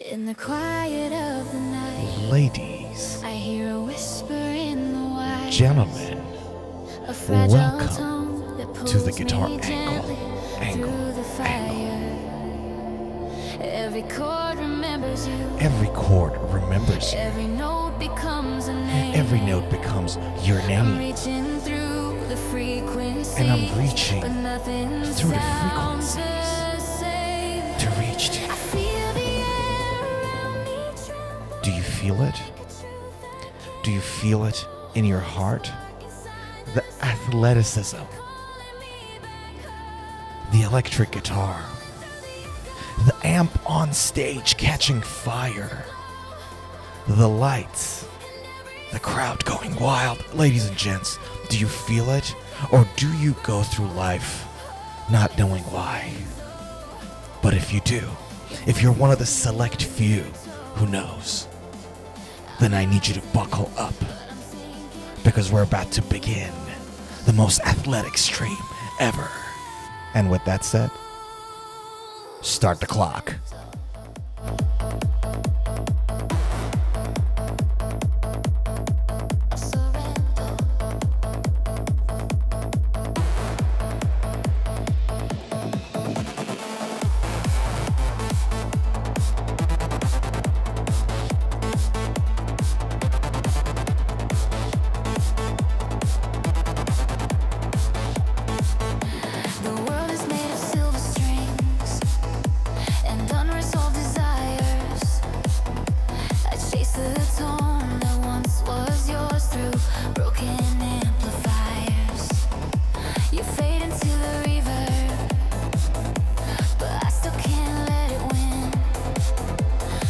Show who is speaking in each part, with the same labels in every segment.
Speaker 1: In the quiet of the night,
Speaker 2: ladies,
Speaker 1: I hear a whisper in the wire.
Speaker 2: Gentlemen,
Speaker 1: A fragile
Speaker 2: welcome
Speaker 1: tone that
Speaker 2: to the
Speaker 1: pulls
Speaker 2: guitar
Speaker 1: me gently
Speaker 2: angle,
Speaker 1: through the fire. Every chord remembers you.
Speaker 2: Every chord remembers you.
Speaker 1: Every note becomes a name.
Speaker 2: Every note becomes your
Speaker 1: I'm
Speaker 2: name.
Speaker 1: reaching through the frequencies,
Speaker 2: And I'm reaching
Speaker 1: but nothing
Speaker 2: through the
Speaker 1: sounds
Speaker 2: frequencies
Speaker 1: the same.
Speaker 2: to reach to
Speaker 1: I
Speaker 2: you.
Speaker 1: feel the air around me tremble.
Speaker 2: Do you feel it? Do you feel it in your heart? The athleticism, the electric guitar, the amp on stage catching fire, the lights, the crowd going wild. Ladies and gents, do you feel it? Or do you go through life not knowing why? But if you do, if you're one of the select few who knows, then I need you to buckle up, because we're about to begin the most athletic stream ever. And with that said, start the clock.
Speaker 1: The world is made of silver strings and unresolved desires. I chase the tone that once was yours through broken amplifiers. You fade into the reverb, but I still can't let it win.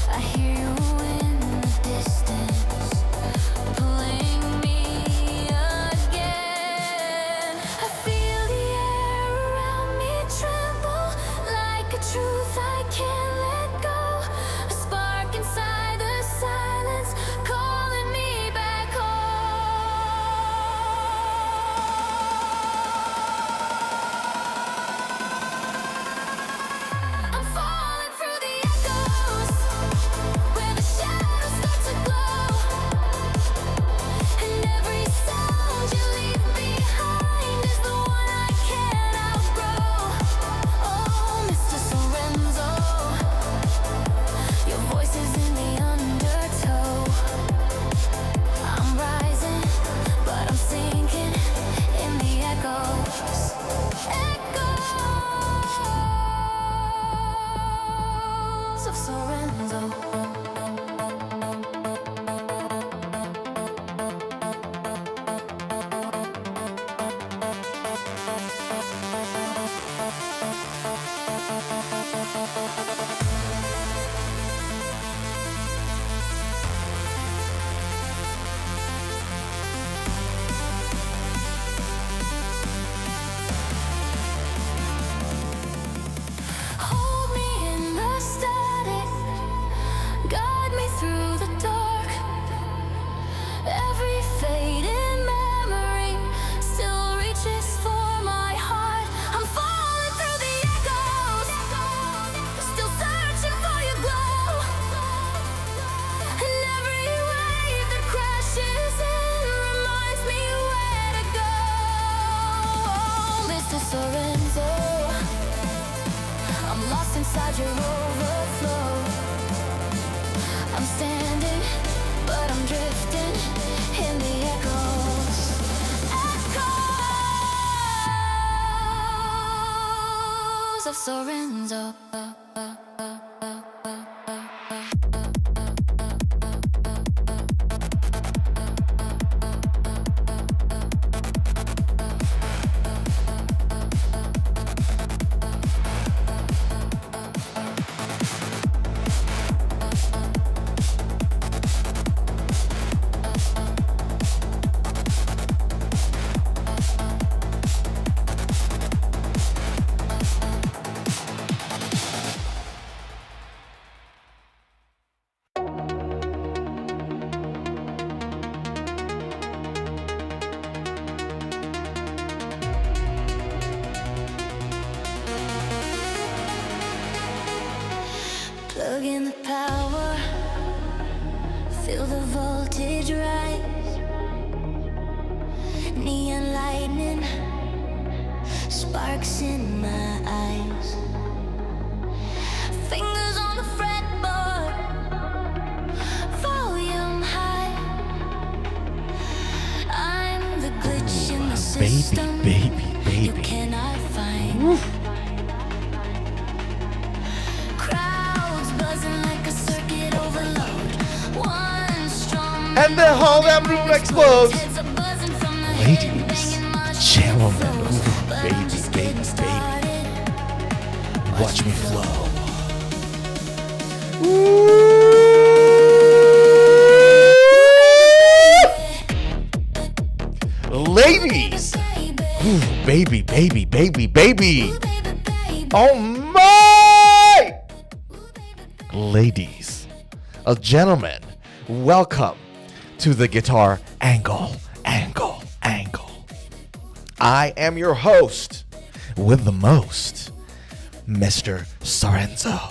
Speaker 1: I hear you in the distance, pulling me again. I feel the air around me tremble like a truth I can't let go. A spark inside the silence calling me back home. I'm falling through the echoes where the shadows start to glow. And every sound you leave behind is the one I can't outgrow. Oh, Mr. Sorenzo, your voice is in the undertow. I'm rising, but I'm sinking in the echoes. Echoes of Sorenzo. Hold me in the static, guide me through the dark. Every fading memory still reaches for my heart. I'm falling through the echoes, still searching for your glow. And every wave that crashes in reminds me where to go. Oh, Mr. Sorenzo, I'm lost inside your overflow. I'm standing, but I'm drifting in the echoes. Echoes of Sorenzo. Plug in the power, feel the voltage rise. Neon lightning, sparks in my eyes. Fingers on the fretboard, volume high. I'm the glitch in the system.
Speaker 2: Baby.
Speaker 1: You cannot find. Crowds buzzing like a circuit overload. One strong
Speaker 2: And the whole damn room explodes.
Speaker 1: heads are buzzing from the
Speaker 2: Ladies, gentlemen, baby. Watch me flow. Ladies, ooh, baby. Oh my! Ladies, gentlemen, welcome to the Guitar Angle. I am your host with the most, Mr. Sorenzo.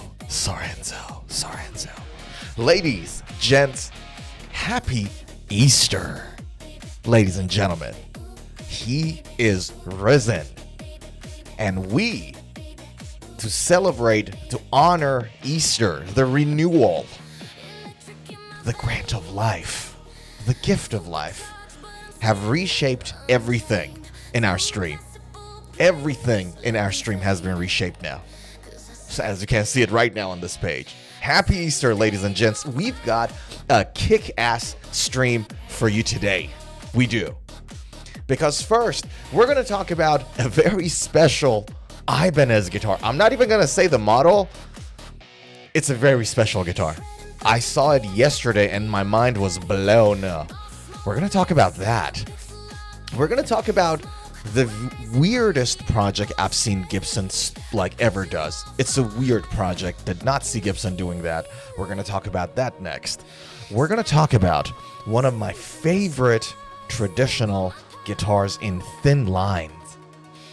Speaker 2: Ladies, gents, happy Easter. Ladies and gentlemen, he is risen. And we, to celebrate, to honor Easter, the renewal, the grant of life, the gift of life, have reshaped everything in our stream. Everything in our stream has been reshaped now. So as you can see it right now on this page. Happy Easter, ladies and gents. We've got a kick-ass stream for you today. We do. Because first, we're going to talk about a very special Ibanez guitar. I'm not even going to say the model. It's a very special guitar. I saw it yesterday and my mind was blown up. We're going to talk about that. We're going to talk about the weirdest project I've seen Gibson ever does. It's a weird project. Did not see Gibson doing that. We're going to talk about that next. We're going to talk about one of my favorite traditional guitars in thin lines.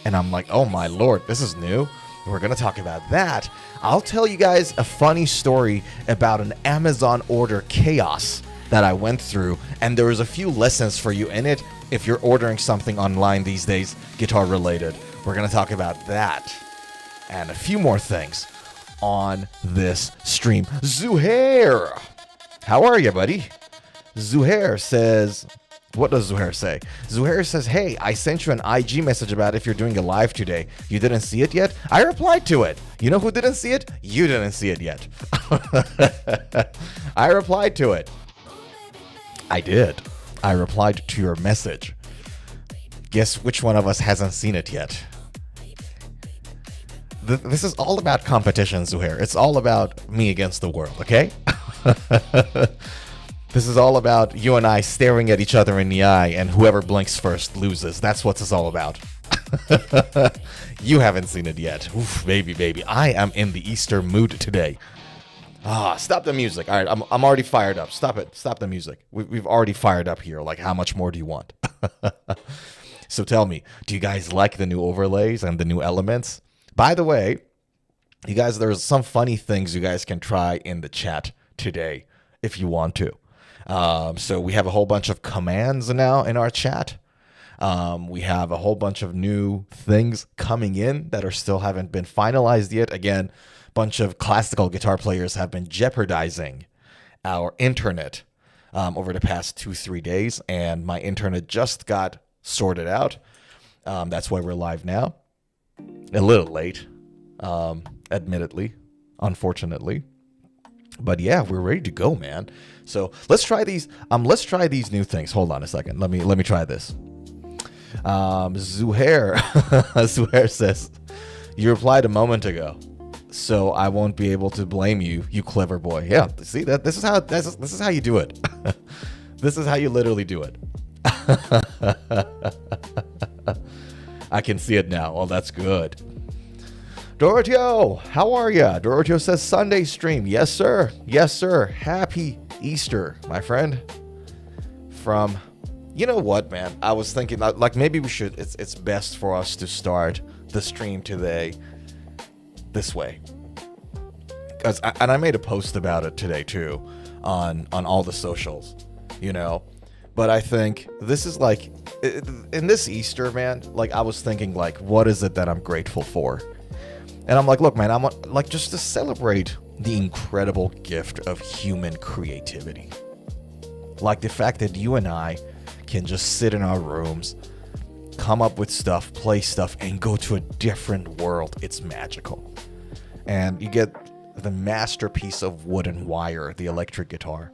Speaker 2: And I'm like, oh my lord, this is new. We're going to talk about that. I'll tell you guys a funny story about an Amazon order chaos that I went through, and there was a few lessons for you in it if you're ordering something online these days, guitar related. We're going to talk about that and a few more things on this stream. Zuhair, how are you, buddy? Zuhair says, what does Zuhair say? Zuhair says, hey, I sent you an IG message about if you're doing a live today. You didn't see it yet? I replied to it. You know who didn't see it? You didn't see it yet. I replied to it. I did. I replied to your message. Guess which one of us hasn't seen it yet? This is all about competition, Zuhair. It's all about me against the world, okay? This is all about you and I staring at each other in the eye, and whoever blinks first loses. That's what it's all about. You haven't seen it yet. Oof, baby. I am in the Easter mood today. Stop the music. All right, I'm already fired up. Stop it. Stop the music. We've already fired up here. Like, how much more do you want? So tell me, do you guys like the new overlays and the new elements? By the way, you guys, there's some funny things you guys can try in the chat today if you want to. So we have a whole bunch of commands now in our chat. We have a whole bunch of new things coming in that are still haven't been finalized yet. Again, bunch of classical guitar players have been jeopardizing our internet over the past 2-3 days, and my internet just got sorted out. That's why we're live now. A little late, admittedly, unfortunately. But yeah, we're ready to go, man. So let's try these. Let's try these new things. Hold on a second. Let me try this. Zuhair Zuhair says, you replied a moment ago, so I won't be able to blame you, you clever boy. Yeah, see that this is how you do it. This is how you literally do it. I can see it now. Oh, that's good. Doroteo, how are ya? Doroteo says Sunday stream. Yes, sir. Yes, sir. Happy Easter, my friend. From, you know what, man? I was thinking like maybe we should. It's best for us to start the stream today this way. and I made a post about it today too, on all the socials, you know. But I think this is like, in this Easter, man, like I was thinking like, what is it that I'm grateful for? And I'm like, look, man, I'm like, just to celebrate the incredible gift of human creativity. Like the fact that you and I can just sit in our rooms, come up with stuff, play stuff, and go to a different world. It's magical. And you get the masterpiece of wood and wire, the electric guitar.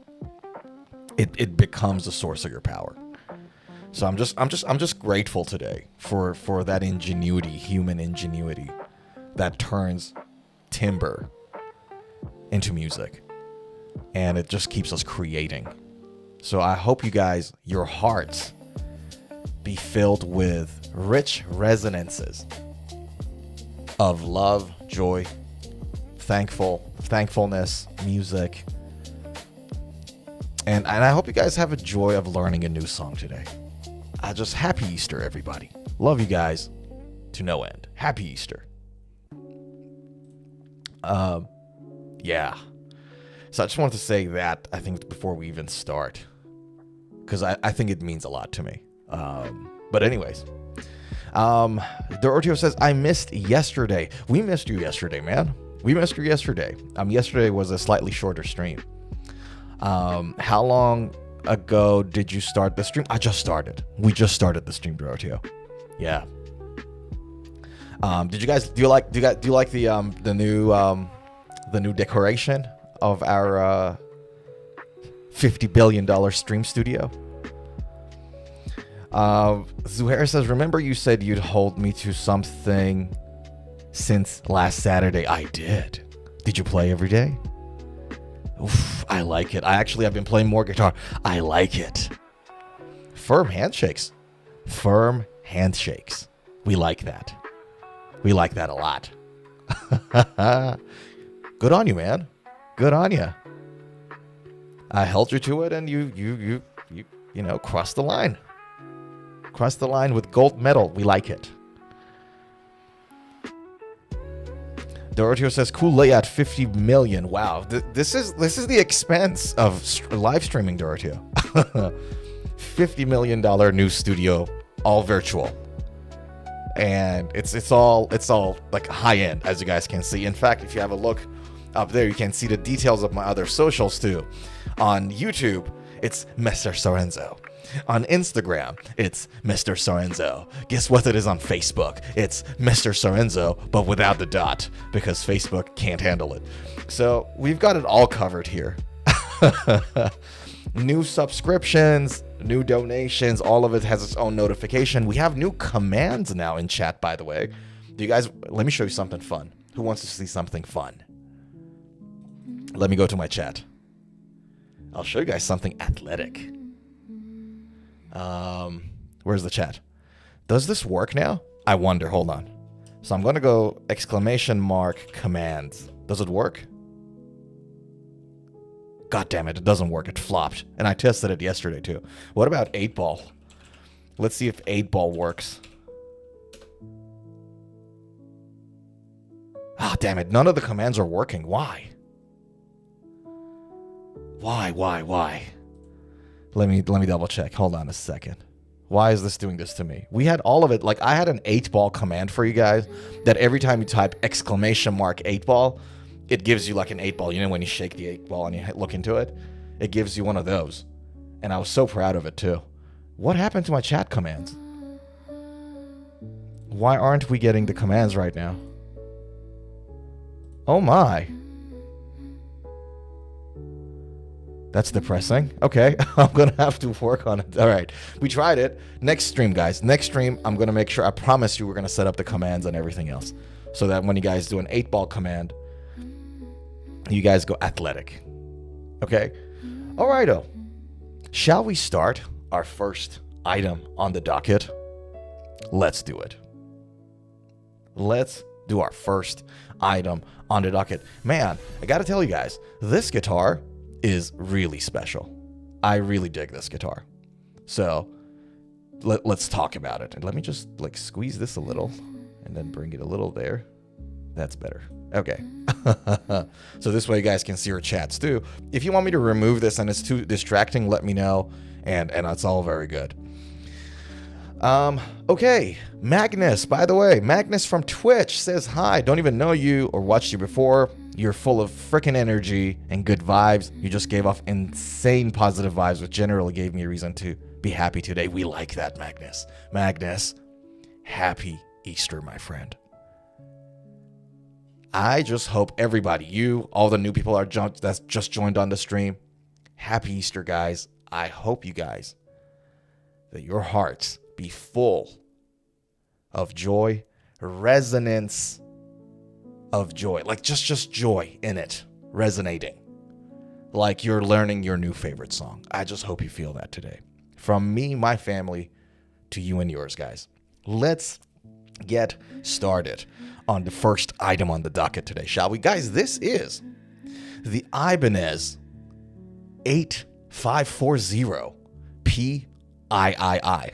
Speaker 2: It becomes a source of your power. So I'm just grateful today for that ingenuity, human ingenuity, that turns timber into music, and it just keeps us creating. So I hope you guys, your hearts, be filled with rich resonances of love, joy, thankfulness, music. And I hope you guys have a joy of learning a new song today. Just happy Easter, everybody. Love you guys to no end. Happy Easter. Yeah. So I just wanted to say that, I think, before we even start, because I think it means a lot to me. But anyways, Doroteo says, I missed yesterday. We missed you yesterday, man. We missed you yesterday. Yesterday was a slightly shorter stream. How long ago did you start the stream? I just started. We just started the stream, Doroteo. Yeah. Do you like the new decoration of our $50 billion stream studio? Zuhair says, remember you said you'd hold me to something since last Saturday. I did. Did you play every day? Oof, I like it. I've been playing more guitar. I like it. Firm handshakes. We like that. We like that a lot. Good on you, man. Good on you. I held you to it, and you crossed the line. Crossed the line with gold medal. We like it. Doroteo says, cool layout, 50 million. Wow. This is the expense of live streaming, Doroteo. $50 million new studio, all virtual. And it's all like high end, as you guys can see. In fact, if you have a look up there, you can see the details of my other socials too. On YouTube, it's Mr. Sorenzo. On Instagram, it's Mr. Sorenzo. Guess what it is on Facebook? It's Mr. Sorenzo, but without the dot, because Facebook can't handle it. So we've got it all covered here. New subscriptions, new donations, all of it has its own notification. We have new commands now in chat, by the way. Let me show you something fun. Who wants to see something fun? Let me go to my chat. I'll show you guys something athletic. Where's the chat? Does this work now? I wonder. Hold on. So I'm going to go ! commands. Does it work? God damn it. It doesn't work. It flopped. And I tested it yesterday too. What about 8-ball? Let's see if 8-ball works. Ah, damn it. None of the commands are working. Why? Why? Let me double check. Hold on a second. Why is this doing this to me? We had all of it. Like I had an 8-ball command for you guys that every time you type ! 8-ball, it gives you like an 8-ball. You know when you shake the 8-ball and you look into it? It gives you one of those. And I was so proud of it too. What happened to my chat commands? Why aren't we getting the commands right now? Oh my. That's depressing. Okay, I'm going to have to work on it. All right, we tried it. Next stream, guys. Next stream, I'm going to make sure, I promise you we're going to set up the commands and everything else. So that when you guys do an 8-ball command, you guys go athletic. Okay? All righto. Shall we start our first item on the docket? Let's do it. Let's do our first item on the docket. Man, I got to tell you guys, this guitar is really special. I really dig this guitar. So let's talk about it. And let me just like squeeze this a little and then bring it a little there. That's better. Okay. So this way you guys can see our chats too. If you want me to remove this and it's too distracting, let me know. And that's all very good. Okay. Magnus, by the way, Magnus from Twitch says, hi, don't even know you or watched you before. You're full of freaking energy and good vibes. You just gave off insane positive vibes, which generally gave me a reason to be happy today. We like that, Magnus. Magnus, happy Easter, my friend. I just hope everybody, you, all the new people that's just joined on the stream, happy Easter, guys. I hope you guys, that your hearts be full of joy, resonance of joy, like just joy in it, resonating, like you're learning your new favorite song. I just hope you feel that today. From me, my family, to you and yours, guys. Let's get started on the first item on the docket today, shall we? Guys, this is the Ibanez 8540PIII.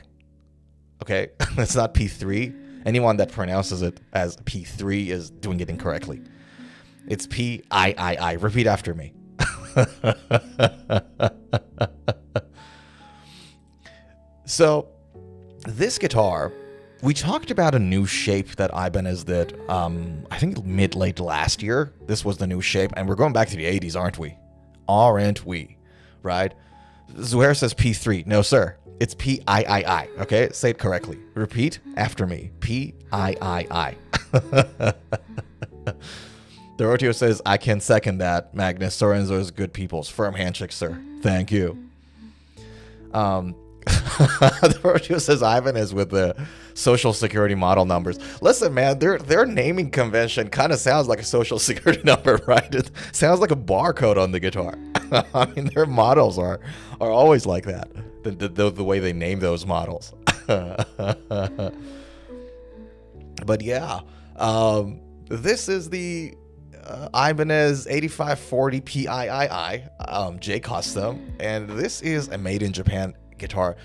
Speaker 2: Okay, it's not P3. Anyone that pronounces it as P3 is doing it incorrectly. It's PIII. Repeat after me. So, this guitar, we talked about a new shape that Ibanez did, I think mid-late last year. This was the new shape, and we're going back to the 80s, aren't we? Aren't we? Right? Zuhair says P3. No, sir. It's PIII. Okay? Say it correctly. Repeat after me. PIII. Dorotio says, I can second that, Magnus. Sorenzo is good people's. Firm handshake, sir. Thank you. Dorotio says Ivan is with the social security model numbers. Listen, man, their naming convention kind of sounds like a social security number, right? It sounds like a barcode on the guitar. I mean, their models are always like that. The way they name those models. But yeah, this is the Ibanez 8540PIII J Custom, and this is a made in Japan guitar.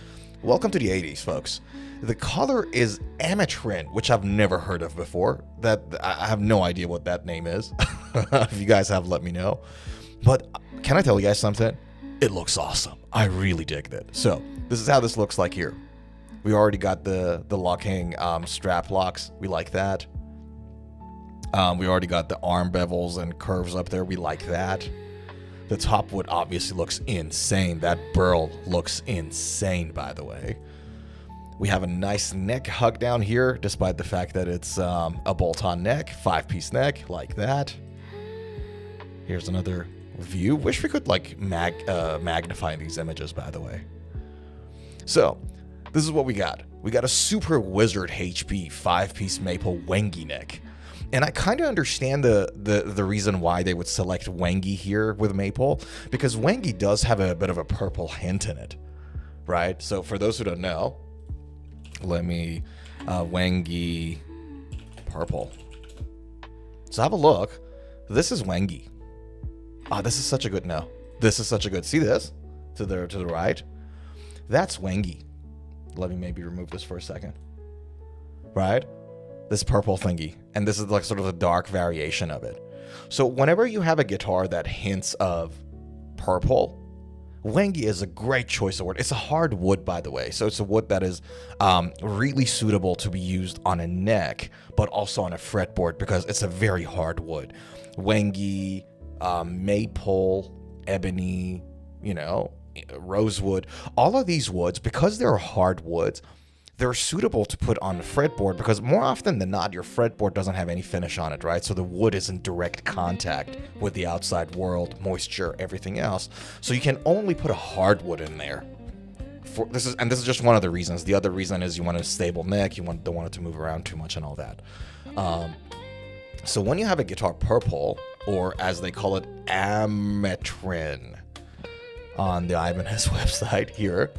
Speaker 2: Welcome to the 80s, folks. The color is ametrin, which I've never heard of before. That I have no idea what that name is. If you guys have, let me know. But can I tell you guys something? It looks awesome. I really dig that. So this is how this looks like here. We already got the locking strap locks. We like that. We already got the arm bevels and curves up there. We like that. The top wood obviously looks insane. That burl looks insane, by the way. We have a nice neck hug down here, despite the fact that it's a bolt-on neck, 5-piece neck, like that. Here's another view. Wish we could like magnify these images, by the way. So, this is what we got. We got a Super Wizard HB 5-piece maple Wengi neck. And I kind of understand the reason why they would select Wengi here with maple, because Wengi does have a bit of a purple hint in it, right? So for those who don't know, let me Wengi purple. So have a look. This is Wengi. Ah, this is such a good no. This is such a good. See this to the right? That's Wengi. Let me maybe remove this for a second. Right? This purple thingy, and this is like sort of a dark variation of it. So whenever you have a guitar that hints of purple, Wengi is a great choice of wood. It's a hard wood, by the way, so it's a wood that is really suitable to be used on a neck, but also on a fretboard because it's a very hard wood. Wengi, maple, ebony, rosewood, all of these woods, because they're hard woods, they're suitable to put on the fretboard because more often than not, your fretboard doesn't have any finish on it, right? So the wood is in direct contact with the outside world, moisture, everything else. So you can only put a hardwood in there. This is just one of the reasons. The other reason is you want a stable neck, don't want it to move around too much and all that. So when you have a guitar purple, or as they call it, ametrin, on the Ibanez website here,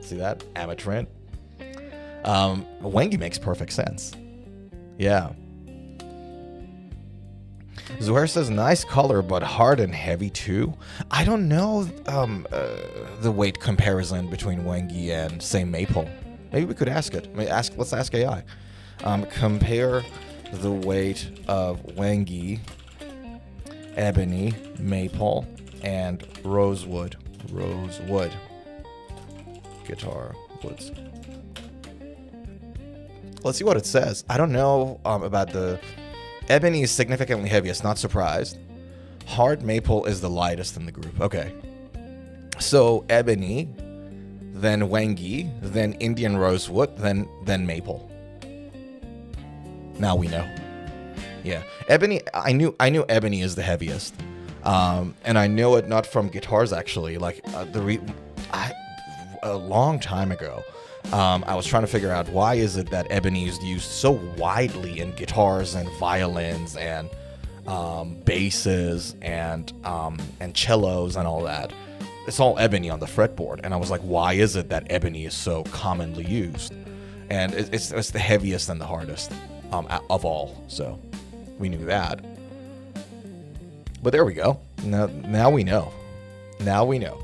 Speaker 2: see that? Ametrin. Wengi makes perfect sense. Yeah. Zuhair says, nice color, but hard and heavy too. I don't know the weight comparison between Wengi and, say, maple. Maybe we could ask it. Let's ask AI. Compare the weight of Wengi ebony, maple, and rosewood guitar woods. Let's see what it says. I don't know about the ebony is significantly heaviest, not surprised. Hard maple is the lightest in the group. Okay. So ebony, then wangi, then Indian rosewood, then maple. Now we know. Yeah. Ebony, I knew ebony is the heaviest. And I know it not from guitars actually. Like a long time ago, I was trying to figure out why is it that ebony is used so widely in guitars and violins and basses and cellos and all that. It's all ebony on the fretboard, and I was like, why is it that ebony is so commonly used? And it's the heaviest and the hardest of all. So we knew that. But there we go. Now we know. Now we know.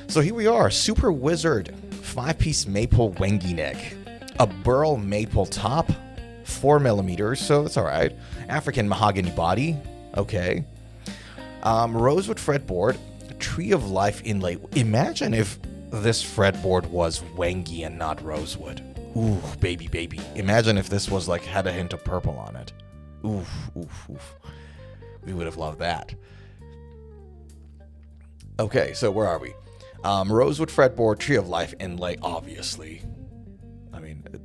Speaker 2: So here we are, Super Wizard 5-piece maple wangi neck, a burl maple top, 4 millimeters, so that's all right. African mahogany body, okay. Rosewood fretboard, Tree of Life inlay. Imagine if this fretboard was wangi and not rosewood. Ooh, baby, baby. Imagine if this was like had a hint of purple on it. Oof, oof, oof. We would have loved that. Okay, so where are we? Rosewood fretboard, Tree of Life inlay, obviously. I mean, the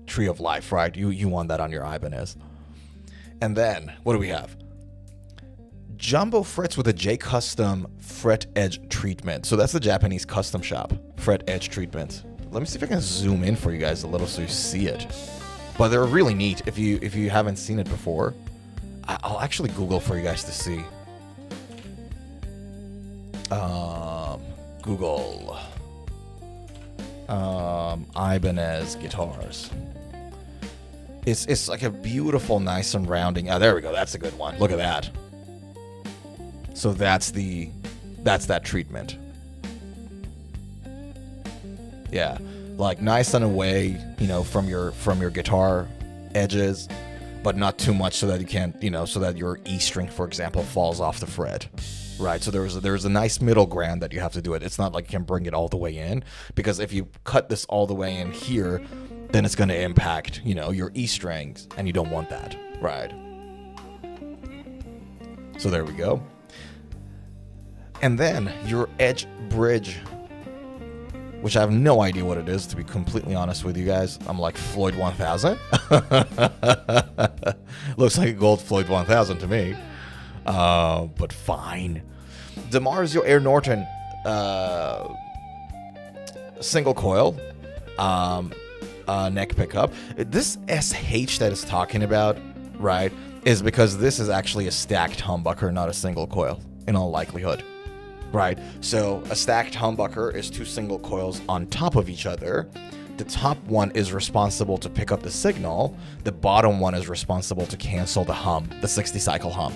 Speaker 2: Tree of Life, right? You want that on your Ibanez. And then, what do we have? Jumbo frets with a J Custom fret edge treatment. So that's the Japanese custom shop fret edge treatment. Let me see if I can zoom in for you guys a little so you see it. But they're really neat. If you haven't seen it before, I'll actually Google for you guys to see. Google Ibanez guitars. It's like a beautiful, nice and rounding. Oh, there we go. That's a good one. Look at that. So that's that treatment. Yeah, like nice and away, from your guitar edges, but not too much so that you can't, so that your E string, for example, falls off the fret. Right, so there's a nice middle ground that you have to do it. It's not like you can bring it all the way in, because if you cut this all the way in here, then it's going to impact, your E strings, and you don't want that, right? So there we go. And then your edge bridge, which I have no idea what it is, to be completely honest with you guys. I'm like Floyd 1000. Looks like a gold Floyd 1000 to me. But fine. DiMarzio Air Norton single coil neck pickup. This SH that it's talking about, right, is because this is actually a stacked humbucker, not a single coil, in all likelihood. Right? So a stacked humbucker is 2 single coils on top of each other. The top one is responsible to pick up the signal. The bottom one is responsible to cancel the hum, the 60 cycle hum.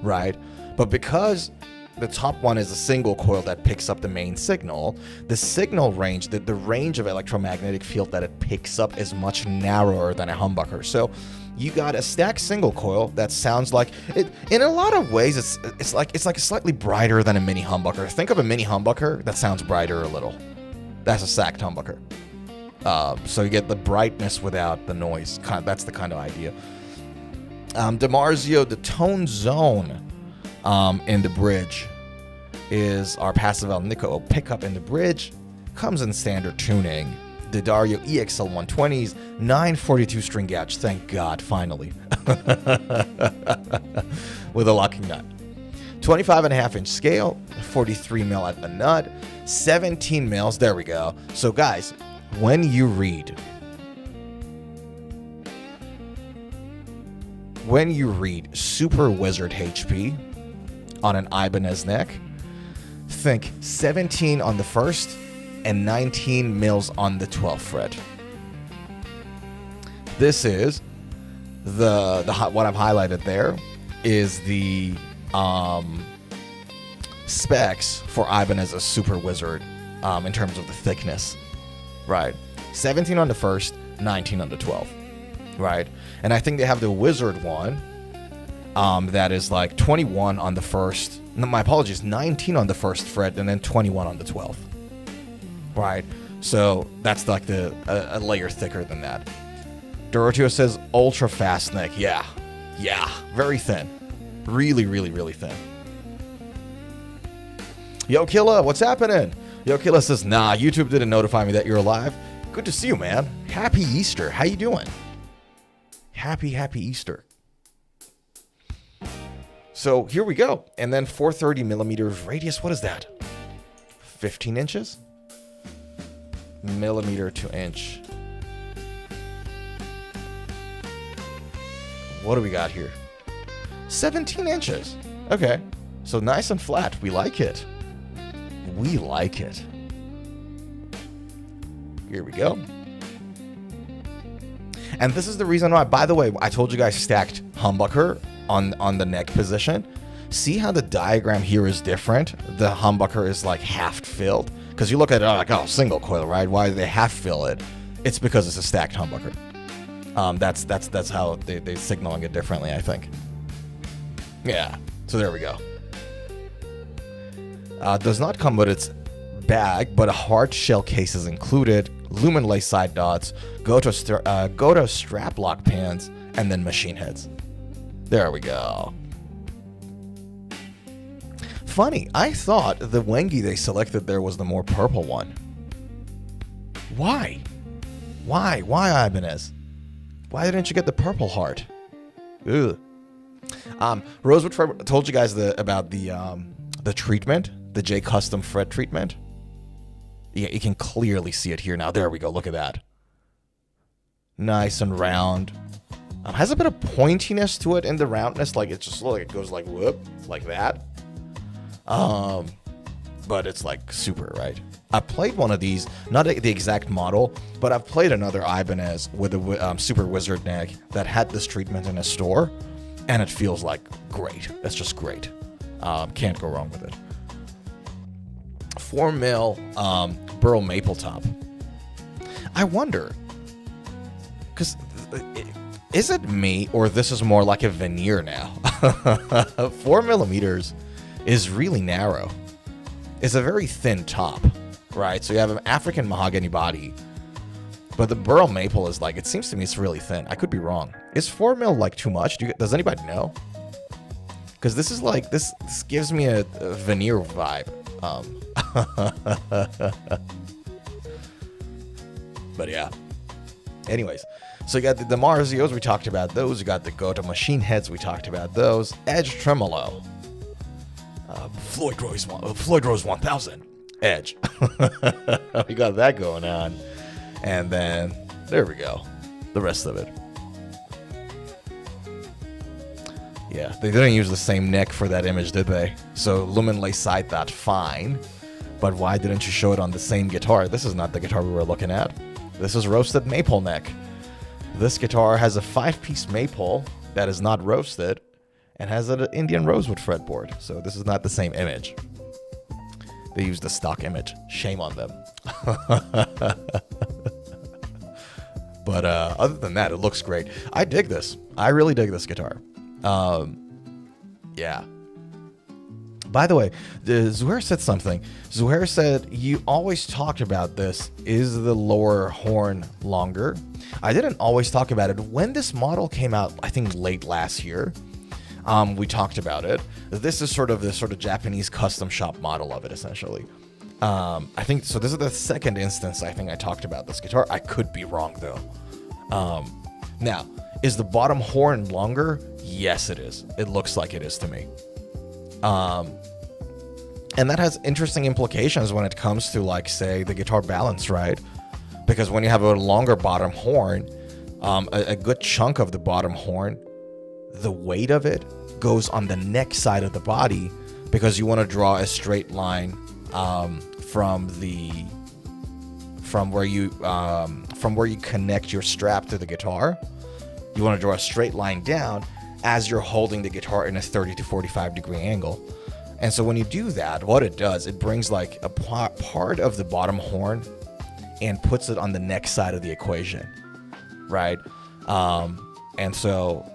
Speaker 2: Right? But because the top one is a single coil that picks up the main signal, the signal range, the range of electromagnetic field that it picks up is much narrower than a humbucker. So you got a stacked single coil that sounds like it. In a lot of ways, it's like slightly brighter than a mini humbucker. Think of a mini humbucker that sounds brighter a little. That's a stacked humbucker. So you get the brightness without the noise. That's the kind of idea. DiMarzio, the tone zone in the bridge is our Passive El Nico pickup in the bridge. Comes in standard tuning. The Dario EXL 120s, 942 string gauge, thank God, finally. With a locking nut. 25.5-inch scale, 43 mil at the nut, 17 mils, there we go. So guys, when you read Super Wizard HP on an Ibanez neck, think 17 on the first and 19 mils on the 12th fret. This is the what I've highlighted there is the specs for Ibanez's Super Wizard in terms of the thickness, right? 17 on the first, 19 on the 12th, right? And I think they have the Wizard one that is like 21 on the first, no, my apologies, 19 on the first fret and then 21 on the 12th, right? So that's like a layer thicker than that. Doroteo says ultra fast neck. Yeah, very thin, really thin. Yo Killa, what's happening? Yo Killa says, nah, YouTube didn't notify me that you're alive. Good to see you, man. Happy Easter. How you doing? Happy Easter. So here we go. And then 430 millimeters radius. What is that? 15 inches? Millimeter to inch. What do we got here? 17 inches. Okay. So nice and flat. We like it. We like it. Here we go. And this is the reason why, by the way, I told you guys stacked humbucker on the neck position. See how the diagram here is different? The humbucker is like half filled. Because you look at it like, oh, single coil, right? Why do they half fill it? It's because it's a stacked humbucker. That's how they're signaling it differently, I think. Yeah, so there we go. Does not come with its bag, but a hard shell case is included. Lumen lace side dots, go to strap lock pins, and then machine heads. There we go. Funny, I thought the Wengi they selected there was the more purple one. Why? Why, Ibanez? Why didn't you get the purple heart? Ugh. Rosewood told you guys about the treatment, the J Custom fret treatment. Yeah, you can clearly see it here now. There we go. Look at that. Nice and round. Has a bit of pointiness to it in the roundness. Like it just like it goes like whoop, like that. But it's like super, right? I played one of these, not the exact model, but I've played another Ibanez with a Super Wizard neck that had this treatment in a store, and it feels like great. It's just great. Can't go wrong with it. 4 mil burl maple top. I wonder, because is it me or this is more like a veneer now? 4 millimeters is really narrow. It's a very thin top, right? So you have an African mahogany body, but the burl maple is like, it seems to me it's really thin. I could be wrong. Is 4 mil like too much? Does anybody know? Because this is like, this gives me a veneer vibe. But yeah. Anyways, so you got the Marzios, we talked about those. You got the Goto machine heads, we talked about those. Edge tremolo. Floyd Rose 1000. Edge. We got that going on. And then, there we go. The rest of it. Yeah, they didn't use the same neck for that image, did they? So lumen lace side dot, fine. But why didn't you show it on the same guitar? This is not the guitar we were looking at. This is roasted maple neck. This guitar has a 5-piece maple that is not roasted and has an Indian rosewood fretboard. So this is not the same image. They used the stock image. Shame on them. But other than that, it looks great. I dig this. I really dig this guitar. Yeah. By the way, Zuhair said something. Zuhair said, you always talked about this. Is the lower horn longer? I didn't always talk about it. When this model came out, I think late last year, we talked about it. This is sort of the Japanese custom shop model of it, essentially. I think, so this is the second instance I think I talked about this guitar. I could be wrong, though. Now, is the bottom horn longer? Yes, it is. It looks like it is to me. And that has interesting implications when it comes to, like, say, the guitar balance, right? Because when you have a longer bottom horn, a good chunk of the bottom horn, the weight of it goes on the neck side of the body, because you want to draw a straight line from where you connect your strap to the guitar. You want to draw a straight line down as you're holding the guitar in a 30 to 45 degree angle. And so when you do that, what it does, it brings like a part of the bottom horn and puts it on the neck side of the equation, right? And so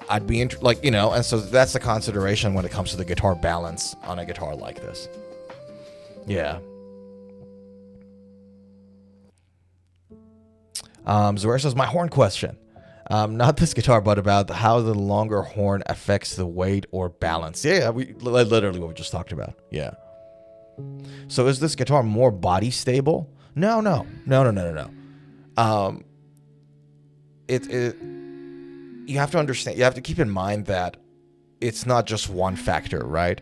Speaker 2: I'd be like, and so that's the consideration when it comes to the guitar balance on a guitar like this. Yeah. Zorair says, my horn question. Not this guitar, but about how the longer horn affects the weight or balance. Yeah, we literally what we just talked about. Yeah. So is this guitar more body stable? No. You have to understand, you have to keep in mind that it's not just one factor, right?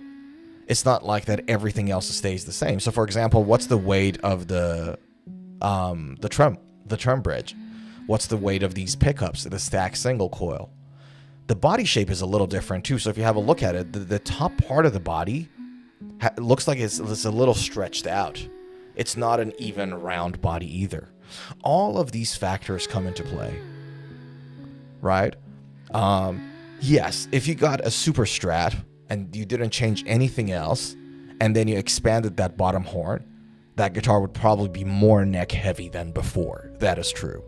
Speaker 2: It's not like that everything else stays the same. So for example, what's the weight of the trem bridge? What's the weight of these pickups, the stack single coil? The body shape is a little different too. So if you have a look at it, the top part of the body looks like it's a little stretched out. It's not an even round body either. All of these factors come into play, right? Yes, if you got a super strat and you didn't change anything else, and then you expanded that bottom horn, that guitar would probably be more neck heavy than before. That is true,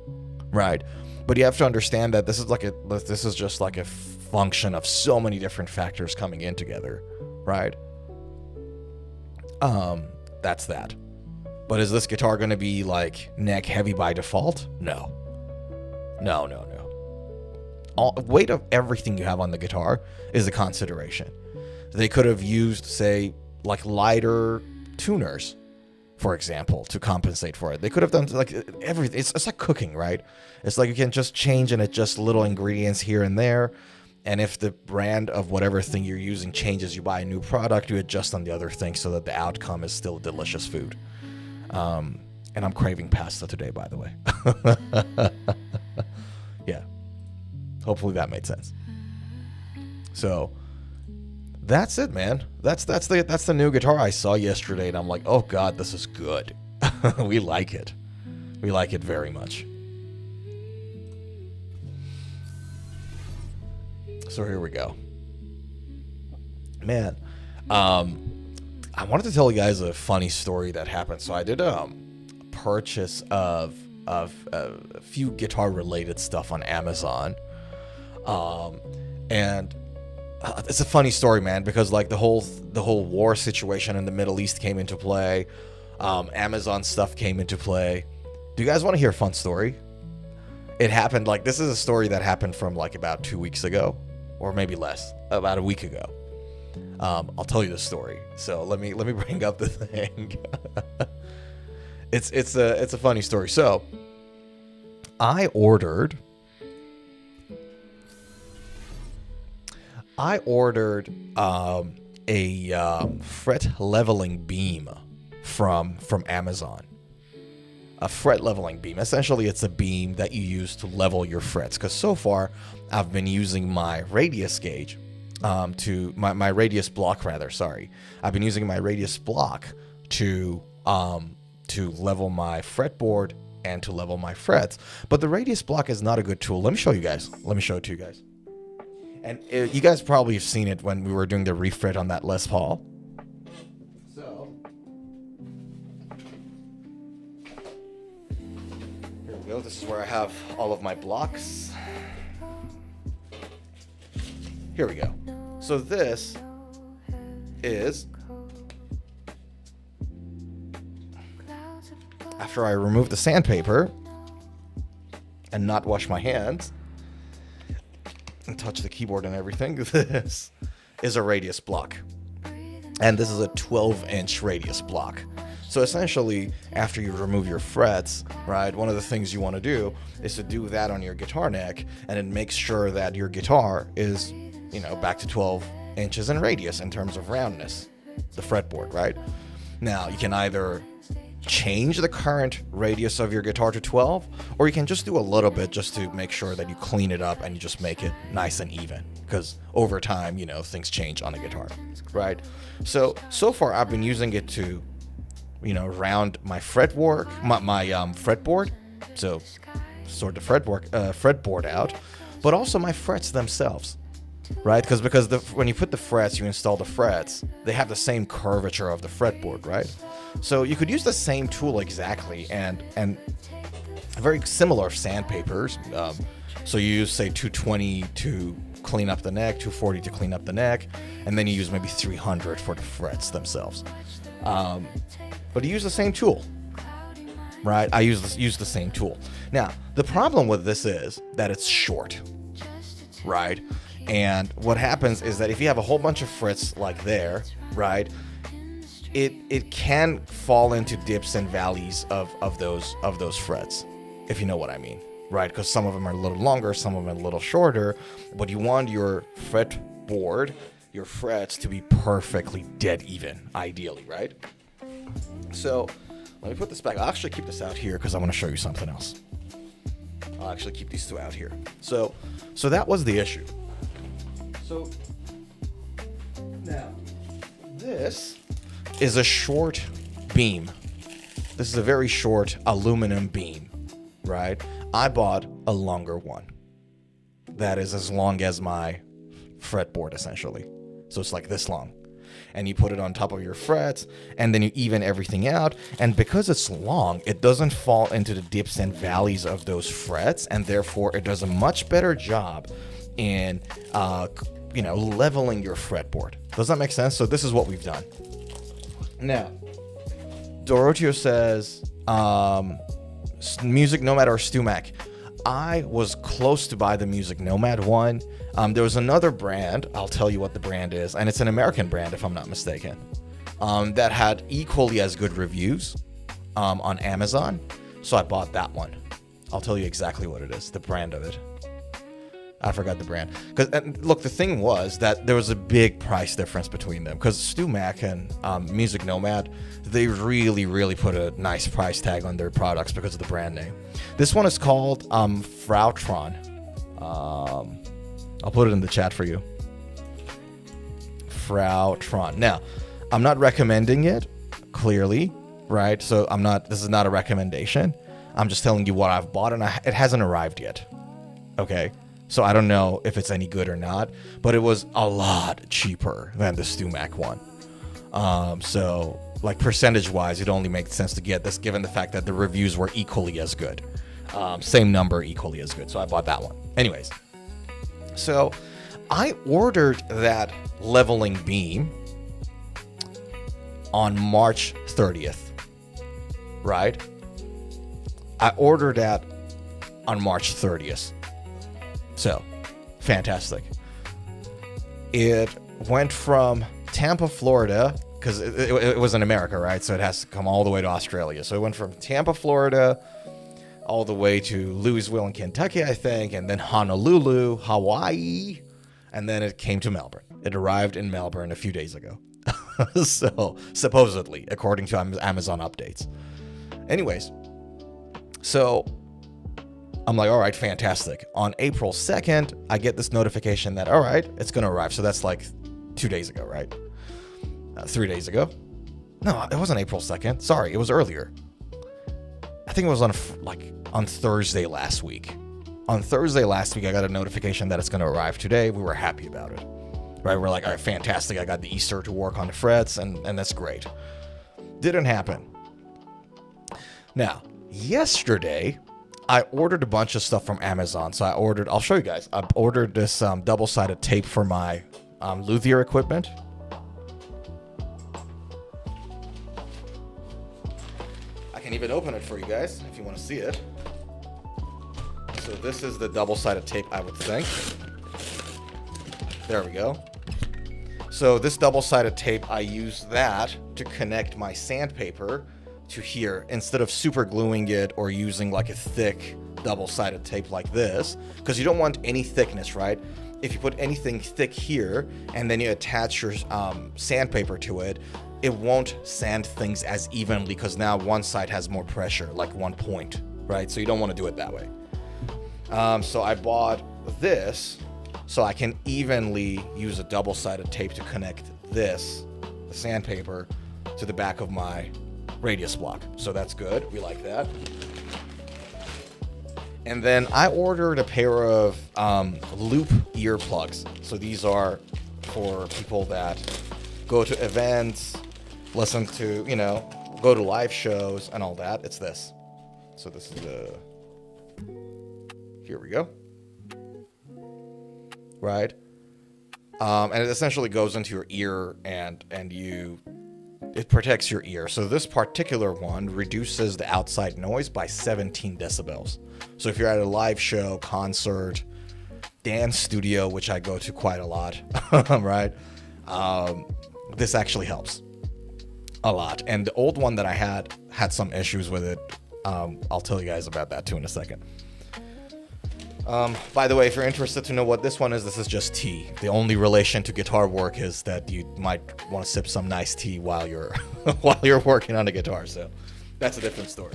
Speaker 2: right? But you have to understand that this is just like a function of so many different factors coming in together, right? That's that. But is this guitar going to be like neck heavy by default? No. Weight of everything you have on the guitar is a consideration. They could have used, say, like lighter tuners, for example, to compensate for it. They could have done like everything. It's like cooking, right? It's like you can just change and adjust little ingredients here and there. And if the brand of whatever thing you're using changes, you buy a new product, you adjust on the other thing so that the outcome is still delicious food. And I'm craving pasta today, by the way. Yeah. Hopefully that made sense. So that's it, man. That's the new guitar I saw yesterday, and I'm like, oh god, this is good. We like it. We like it very much. So here we go. Man, I wanted to tell you guys a funny story that happened. So I did a purchase of a few guitar related stuff on Amazon. And it's a funny story, man, because like the whole war situation in the Middle East came into play. Amazon stuff came into play. Do you guys want to hear a fun story? It happened this is a story that happened from like about 2 weeks ago, or maybe less, about a week ago. I'll tell you the story. So let me bring up the thing. It's a funny story. So I ordered a fret leveling beam from Amazon. A fret leveling beam. Essentially, it's a beam that you use to level your frets. Because so far, I've been using my radius gauge to my radius block rather. Sorry, I've been using my radius block to level my fretboard and to level my frets. But the radius block is not a good tool. Let me show you guys. Let me show it to you guys. And you guys probably have seen it when we were doing the refret on that Les Paul. So here we go. This is where I have all of my blocks. Here we go. So this is after I remove the sandpaper and not wash my hands and touch the keyboard and everything. This is a radius block. And this is a 12-inch radius block. So essentially, after you remove your frets, right, one of the things you want to do is to do that on your guitar neck, and it makes sure that your guitar is, back to 12 inches in radius in terms of roundness, the fretboard, right? Now, you can either change the current radius of your guitar to 12, or you can just do a little bit just to make sure that you clean it up and you just make it nice and even, because over time, things change on a guitar, right? So far I've been using it to, round my fretboard, my fretboard, so sort the fretboard out, but also my frets themselves. Right, because when you put the frets, you install the frets, they have the same curvature of the fretboard, right? So you could use the same tool exactly, and very similar sandpapers. So you use, say, 220 to clean up the neck, 240 to clean up the neck, and then you use maybe 300 for the frets themselves. But you use the same tool, right? I use the same tool. Now, the problem with this is that it's short, right? And what happens is that if you have a whole bunch of frets like there, right, it can fall into dips and valleys of those frets, if you know what I mean, right? Because some of them are a little longer, some of them are a little shorter, but you want your fretboard, your frets, to be perfectly dead even, ideally, right? So let me put this back. I'll actually keep this out here because I want to show you something else. I'll actually keep these two out here. So that was the issue. So now this is a short beam. This is a very short aluminum beam, right? I bought a longer one that is as long as my fretboard, essentially. So it's like this long. And you put it on top of your frets, and then you even everything out. And because it's long, it doesn't fall into the dips and valleys of those frets, and therefore it does a much better job in leveling your fretboard. Does that make sense? So this is what we've done. Now, Dorotio says, Music Nomad or StuMac. I was close to buy the Music Nomad one. There was another brand, I'll tell you what the brand is, and it's an American brand if I'm not mistaken, that had equally as good reviews on Amazon. So I bought that one. I'll tell you exactly what it is, the brand of it. I forgot the brand. Look, the thing was that there was a big price difference between them. Because StuMac and Music Nomad, they really, really put a nice price tag on their products because of the brand name. This one is called Frautron. I'll put it in the chat for you. Frautron. Now, I'm not recommending it, clearly, right? So this is not a recommendation. I'm just telling you what I've bought, and it hasn't arrived yet. Okay? So I don't know if it's any good or not, but it was a lot cheaper than the StuMac one. So like percentage-wise, it only makes sense to get this given the fact that the reviews were equally as good. Same number, equally as good. So I bought that one. Anyways, so I ordered that leveling beam on March 30th, right? I ordered that on March 30th. So, fantastic. It went from Tampa, Florida, because it was in America, right? So it has to come all the way to Australia. So it went from Tampa, Florida, all the way to Louisville in Kentucky, I think, and then Honolulu, Hawaii, and then it came to Melbourne. It arrived in Melbourne a few days ago. So, supposedly, according to Amazon updates. Anyways, so I'm like, all right, fantastic. On April 2nd, I get this notification that, all right, it's going to arrive. So that's like 2 days ago, right? 3 days ago. No, it wasn't April 2nd. Sorry, it was earlier. I think it was on Thursday last week. On Thursday last week, I got a notification that it's going to arrive today. We were happy about it, right? We're like, all right, fantastic. I got the Easter to work on the frets, and that's great. Didn't happen. Now, yesterday, I ordered a bunch of stuff from Amazon. So I'll show you guys. I ordered this double-sided tape for my luthier equipment. I can even open it for you guys if you want to see it. So this is the double-sided tape, I would think. There we go. So this double-sided tape, I use that to connect my sandpaper to here instead of super gluing it or using like a thick double-sided tape like this, because you don't want any thickness, right? If you put anything thick here and then you attach your sandpaper to it, it won't sand things as evenly because now one side has more pressure, like one point, right? So you don't want to do it that way. So I bought this so I can evenly use a double-sided tape to connect this, the sandpaper, to the back of my radius block. So that's good. We like that. And then I ordered a pair of loop earplugs. So these are for people that go to events, listen to, go to live shows and all that. It's this. So this is here we go. right? And it essentially goes into your ear and it protects your ear. So this particular one reduces the outside noise by 17 decibels. So if you're at a live show, concert, dance studio, which I go to quite a lot, right? This actually helps a lot. And the old one that I had some issues with it. I'll tell you guys about that too in a second. By the way, if you're interested to know what this one is, this is just tea. The only relation to guitar work is that you might want to sip some nice tea while you're while you're working on the guitar. So that's a different story.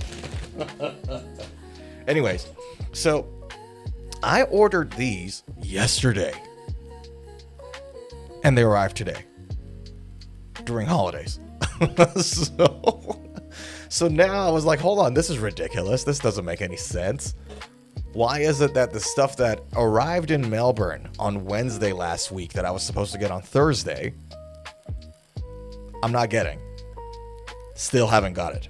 Speaker 2: Anyways, so I ordered these yesterday, and they arrived today during holidays. So now I was like, hold on, this is ridiculous. This doesn't make any sense. Why is it that the stuff that arrived in Melbourne on Wednesday last week that I was supposed to get on Thursday, I'm not getting? Still haven't got it.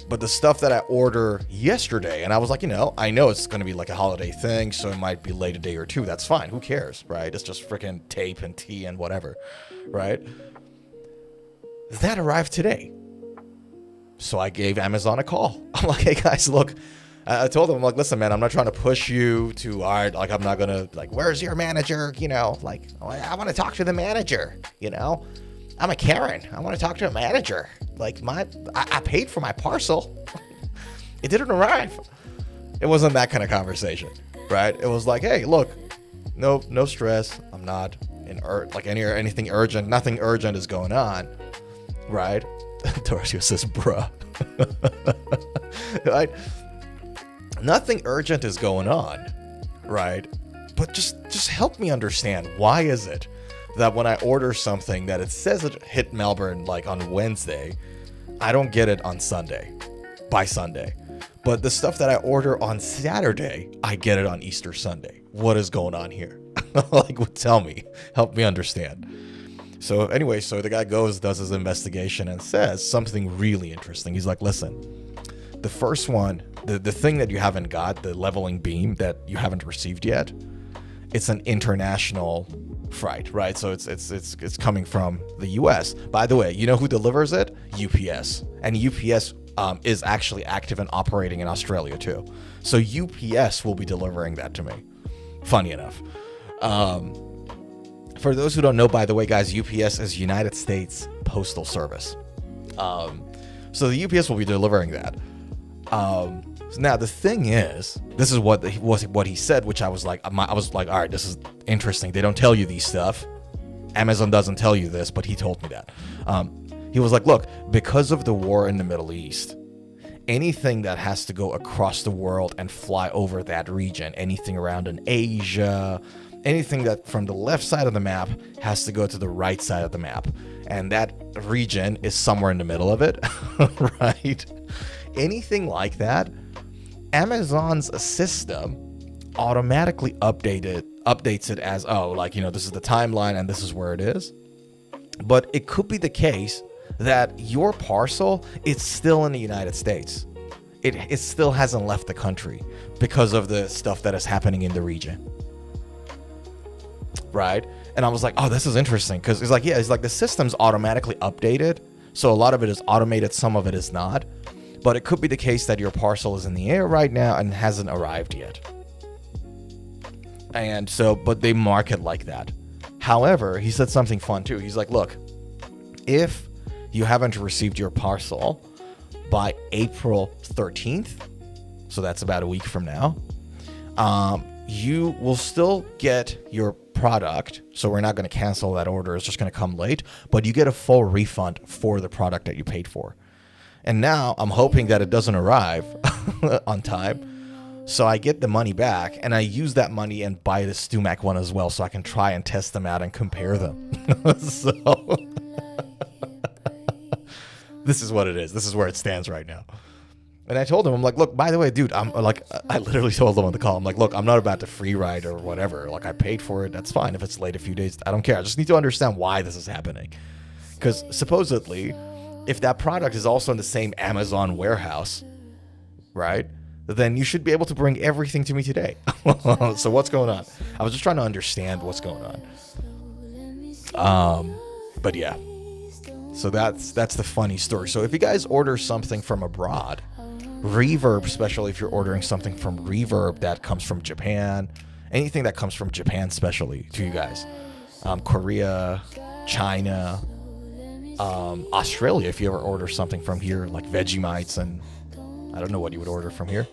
Speaker 2: But the stuff that I ordered yesterday, and I was like, I know it's going to be like a holiday thing, so it might be late a day or two. That's fine. Who cares, right? It's just freaking tape and tea and whatever, right? That arrived today. So I gave Amazon a call. I'm like, hey guys, look, I told them, I'm like, listen, man, I'm not trying to push you to, all right, like, I'm not going to, like, where's your manager? Like, I want to talk to the manager, I'm a Karen. I want to talk to a manager. Like, I paid for my parcel. It didn't arrive. It wasn't that kind of conversation, right? It was like, hey, look, no stress. I'm not in anything urgent. Nothing urgent is going on, right? Dorsio says, bruh. Right? Nothing urgent is going on, right? But just help me understand, why is it that when I order something that it says it hit Melbourne like on Wednesday, I don't get it on Sunday, by Sunday. But the stuff that I order on Saturday, I get it on Easter Sunday. What is going on here? Like, tell me, help me understand. So anyway, so the guy does his investigation and says something really interesting. He's like, listen, the first one, the thing that you haven't got, the leveling beam that you haven't received yet, it's an international freight, right? So it's coming from the US. By the way, you know who delivers it? UPS. And UPS is actually active and operating in Australia too. So UPS will be delivering that to me. Funny enough. For those who don't know, by the way, guys, UPS is United States Postal Service. So the UPS will be delivering that. Now the thing is, this is what he said, which I was like, all right, this is interesting. They don't tell you these stuff. Amazon doesn't tell you this, but he told me that. He was like, look, because of the war in the Middle East, anything that has to go across the world and fly over that region, anything around in Asia, anything that from the left side of the map has to go to the right side of the map. And that region is somewhere in the middle of it, right? Anything like that, Amazon's system automatically updates it as, this is the timeline and this is where it is. But it could be the case that your parcel is still in the United States. It still hasn't left the country because of the stuff that is happening in the region. Right? And I was like, oh, this is interesting, because it's like the system's automatically updated. So a lot of it is automated, some of it is not. But it could be the case that your parcel is in the air right now and hasn't arrived yet. And so, but they mark it like that. However, he said something fun too. He's like, look, if you haven't received your parcel by April 13th, so that's about a week from now, you will still get your product. So we're not going to cancel that order. It's just going to come late, but you get a full refund for the product that you paid for. And now I'm hoping that it doesn't arrive on time. So I get the money back and I use that money and buy the StewMac one as well, so I can try and test them out and compare them. So this is what it is. This is where it stands right now. And I told him, I'm like, look, by the way, dude, I literally told him on the call, I'm like, look, I'm not about to free ride or whatever. Like, I paid for it. That's fine. If it's late a few days, I don't care. I just need to understand why this is happening. Because supposedly, if that product is also in the same Amazon warehouse, right, then you should be able to bring everything to me today. So what's going on? I was just trying to understand what's going on. But yeah. So that's the funny story. So if you guys order something from abroad, Reverb, especially if you're ordering something from Reverb that comes from Japan, anything that comes from Japan, especially to you guys, Korea, China, Australia, if you ever order something from here, like Vegemites, and I don't know what you would order from here.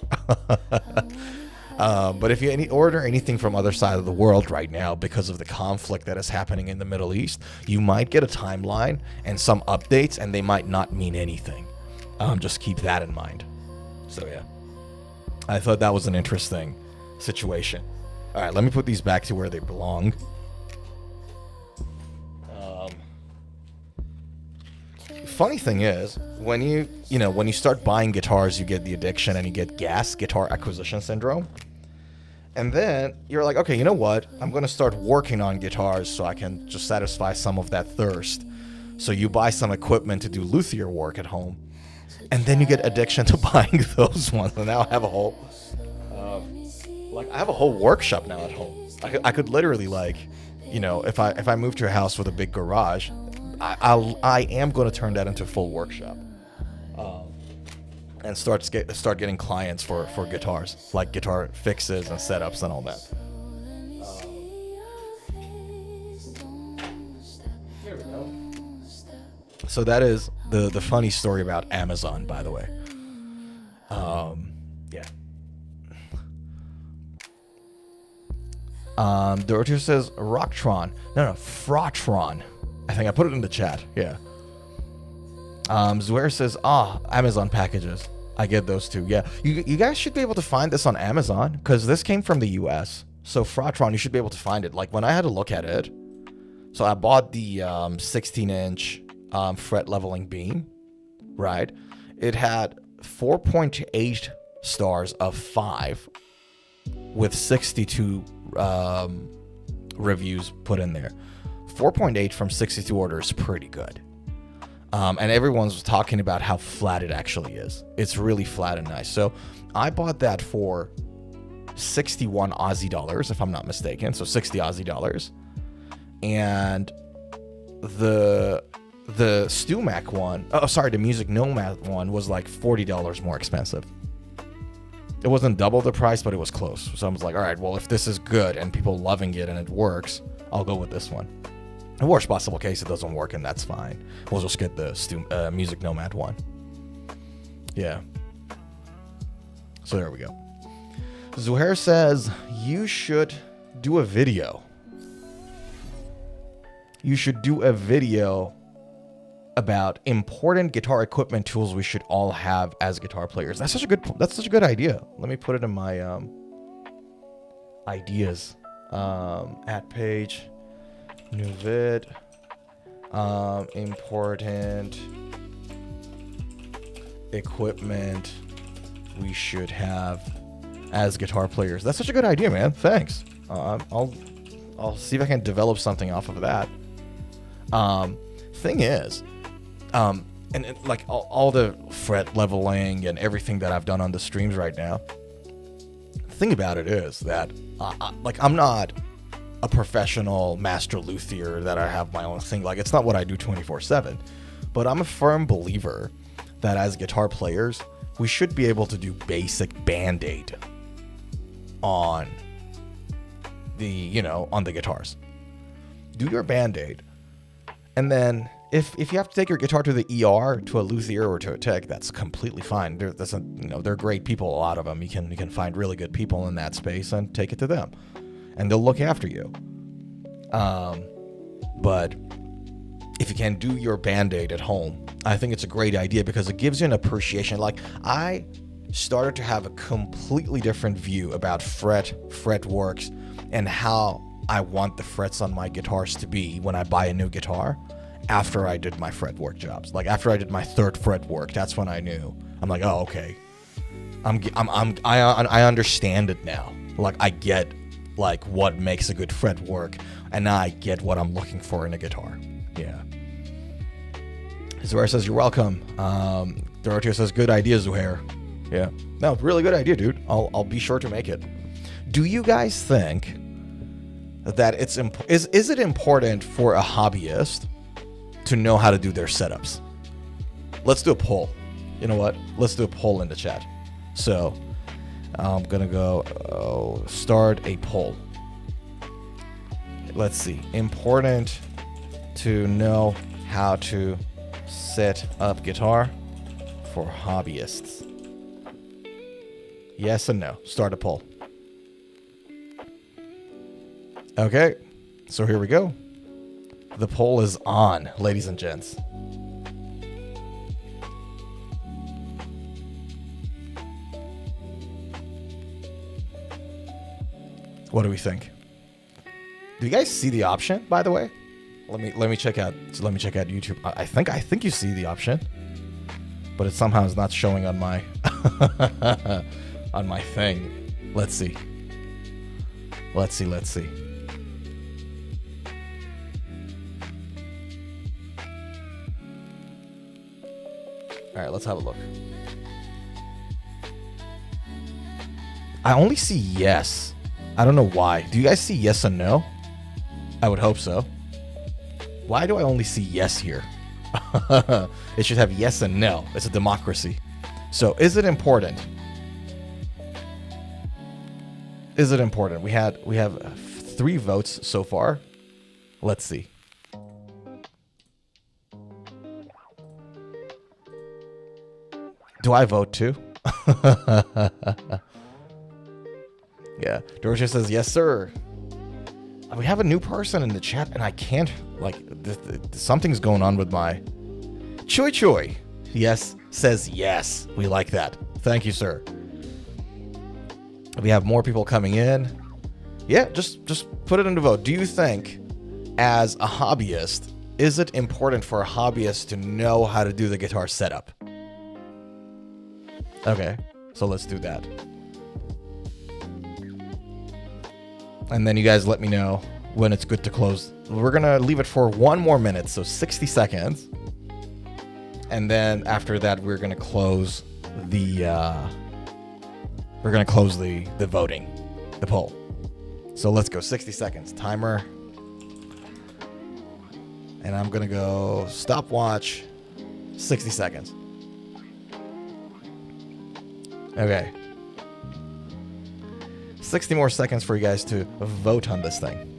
Speaker 2: But if you order anything from other side of the world right now, because of the conflict that is happening in the Middle East, you might get a timeline and some updates, and they might not mean anything. Just keep that in mind. So yeah, I thought that was an interesting situation. All right, let me put these back to where they belong. Funny thing is, when you start buying guitars, you get the addiction and you get guitar acquisition syndrome. And then you're like, okay, you know what? I'm going to start working on guitars so I can just satisfy some of that thirst. So you buy some equipment to do luthier work at home. And then you get addiction to buying those ones. And now I have a whole, I have a whole workshop now at home. I could literally, if I move to a house with a big garage, I am going to turn that into a full workshop, and start getting clients for guitars, like guitar fixes and setups and all that. Here we go. So that is the funny story about Amazon, by the way. Yeah. Dorothy says Rocktron. No, Fratron. I think I put it in the chat. Yeah. Zuhair says, Amazon packages. I get those too. Yeah. You guys should be able to find this on Amazon, because this came from the US. So Fratron, you should be able to find it. Like when I had to look at it, so I bought the 16-inch fret leveling beam, right? It had 4.8 stars of 5 with 62 reviews put in there. 4.8 from 62 orders is pretty good. And everyone's talking about how flat it actually is. It's really flat and nice. So I bought that for 61 Aussie dollars, if I'm not mistaken. So 60 Aussie dollars. And the StewMac one, the Music Nomad one was like $40 more expensive. It wasn't double the price, but it was close. So I was like, all right, well, if this is good and people loving it and it works, I'll go with this one. In the worst possible case, it doesn't work, and that's fine. We'll just get the Music Nomad one. Yeah. So there we go. Zuhair says, you should do a video. You should do a video about important guitar equipment tools we should all have as guitar players. That's such a good idea. Let me put it in my ideas at page. New vid, important equipment we should have as guitar players. That's such a good idea, man. Thanks. I'll see if I can develop something off of that. Thing is, and like all the fret leveling and everything that I've done on the streams right now. The thing about it is that I'm not a professional master luthier that I have my own thing. Like, it's not what I do 24/7, but I'm a firm believer that as guitar players, we should be able to do basic band-aid on the guitars. Do your band-aid. And then if you have to take your guitar to the ER, to a luthier or to a tech, that's completely fine. They're great people, a lot of them. You can find really good people in that space and take it to them, and they'll look after you. But if you can do your band-aid at home, I think it's a great idea, because it gives you an appreciation. Like, I started to have a completely different view about fretworks and how I want the frets on my guitars to be when I buy a new guitar after I did my fretwork jobs. Like, after I did my third fretwork, that's when I knew. I'm like, oh, okay. I understand it now. Like, I get like what makes a good fretwork, and now I get what I'm looking for in a guitar. Yeah. Zuhair says, you're welcome. Dorothea says, good idea, Zuhair. Yeah. No, really good idea, dude. I'll be sure to make it. Do you guys think that is it important for a hobbyist to know how to do their setups? Let's do a poll. You know what? Let's do a poll in the chat. So I'm gonna go start a poll. Let's see. Important to know how to set up guitar for hobbyists. Yes and no. Start a poll. Okay, so here we go. The poll is on, ladies and gents. What do we think? Do you guys see the option, by the way? Let me check out YouTube. I think you see the option, but it somehow is not showing on my on my thing. Let's see. All right, let's have a look. I only see yes. I don't know why. Do you guys see yes and no? I would hope so. Why do I only see yes here? It should have yes and no. It's a democracy. So is it important? Is it important? We have 3 votes so far. Let's see. Do I vote too? Yeah, Dorothy says yes, sir. We have a new person in the chat, and I can't something's going on with my Choi Choi. Yes, says yes. We like that. Thank you, sir. We have more people coming in. Yeah, just put it into vote. Do you think, as a hobbyist, is it important for a hobbyist to know how to do the guitar setup? Okay, so let's do that. And then you guys let me know when it's good to close. We're gonna leave it for 1 more minute, so 60 seconds. And then after that, we're gonna close the voting, the poll. So let's go 60 seconds timer. And I'm gonna go stopwatch 60 seconds. Okay. 60 more seconds for you guys to vote on this thing.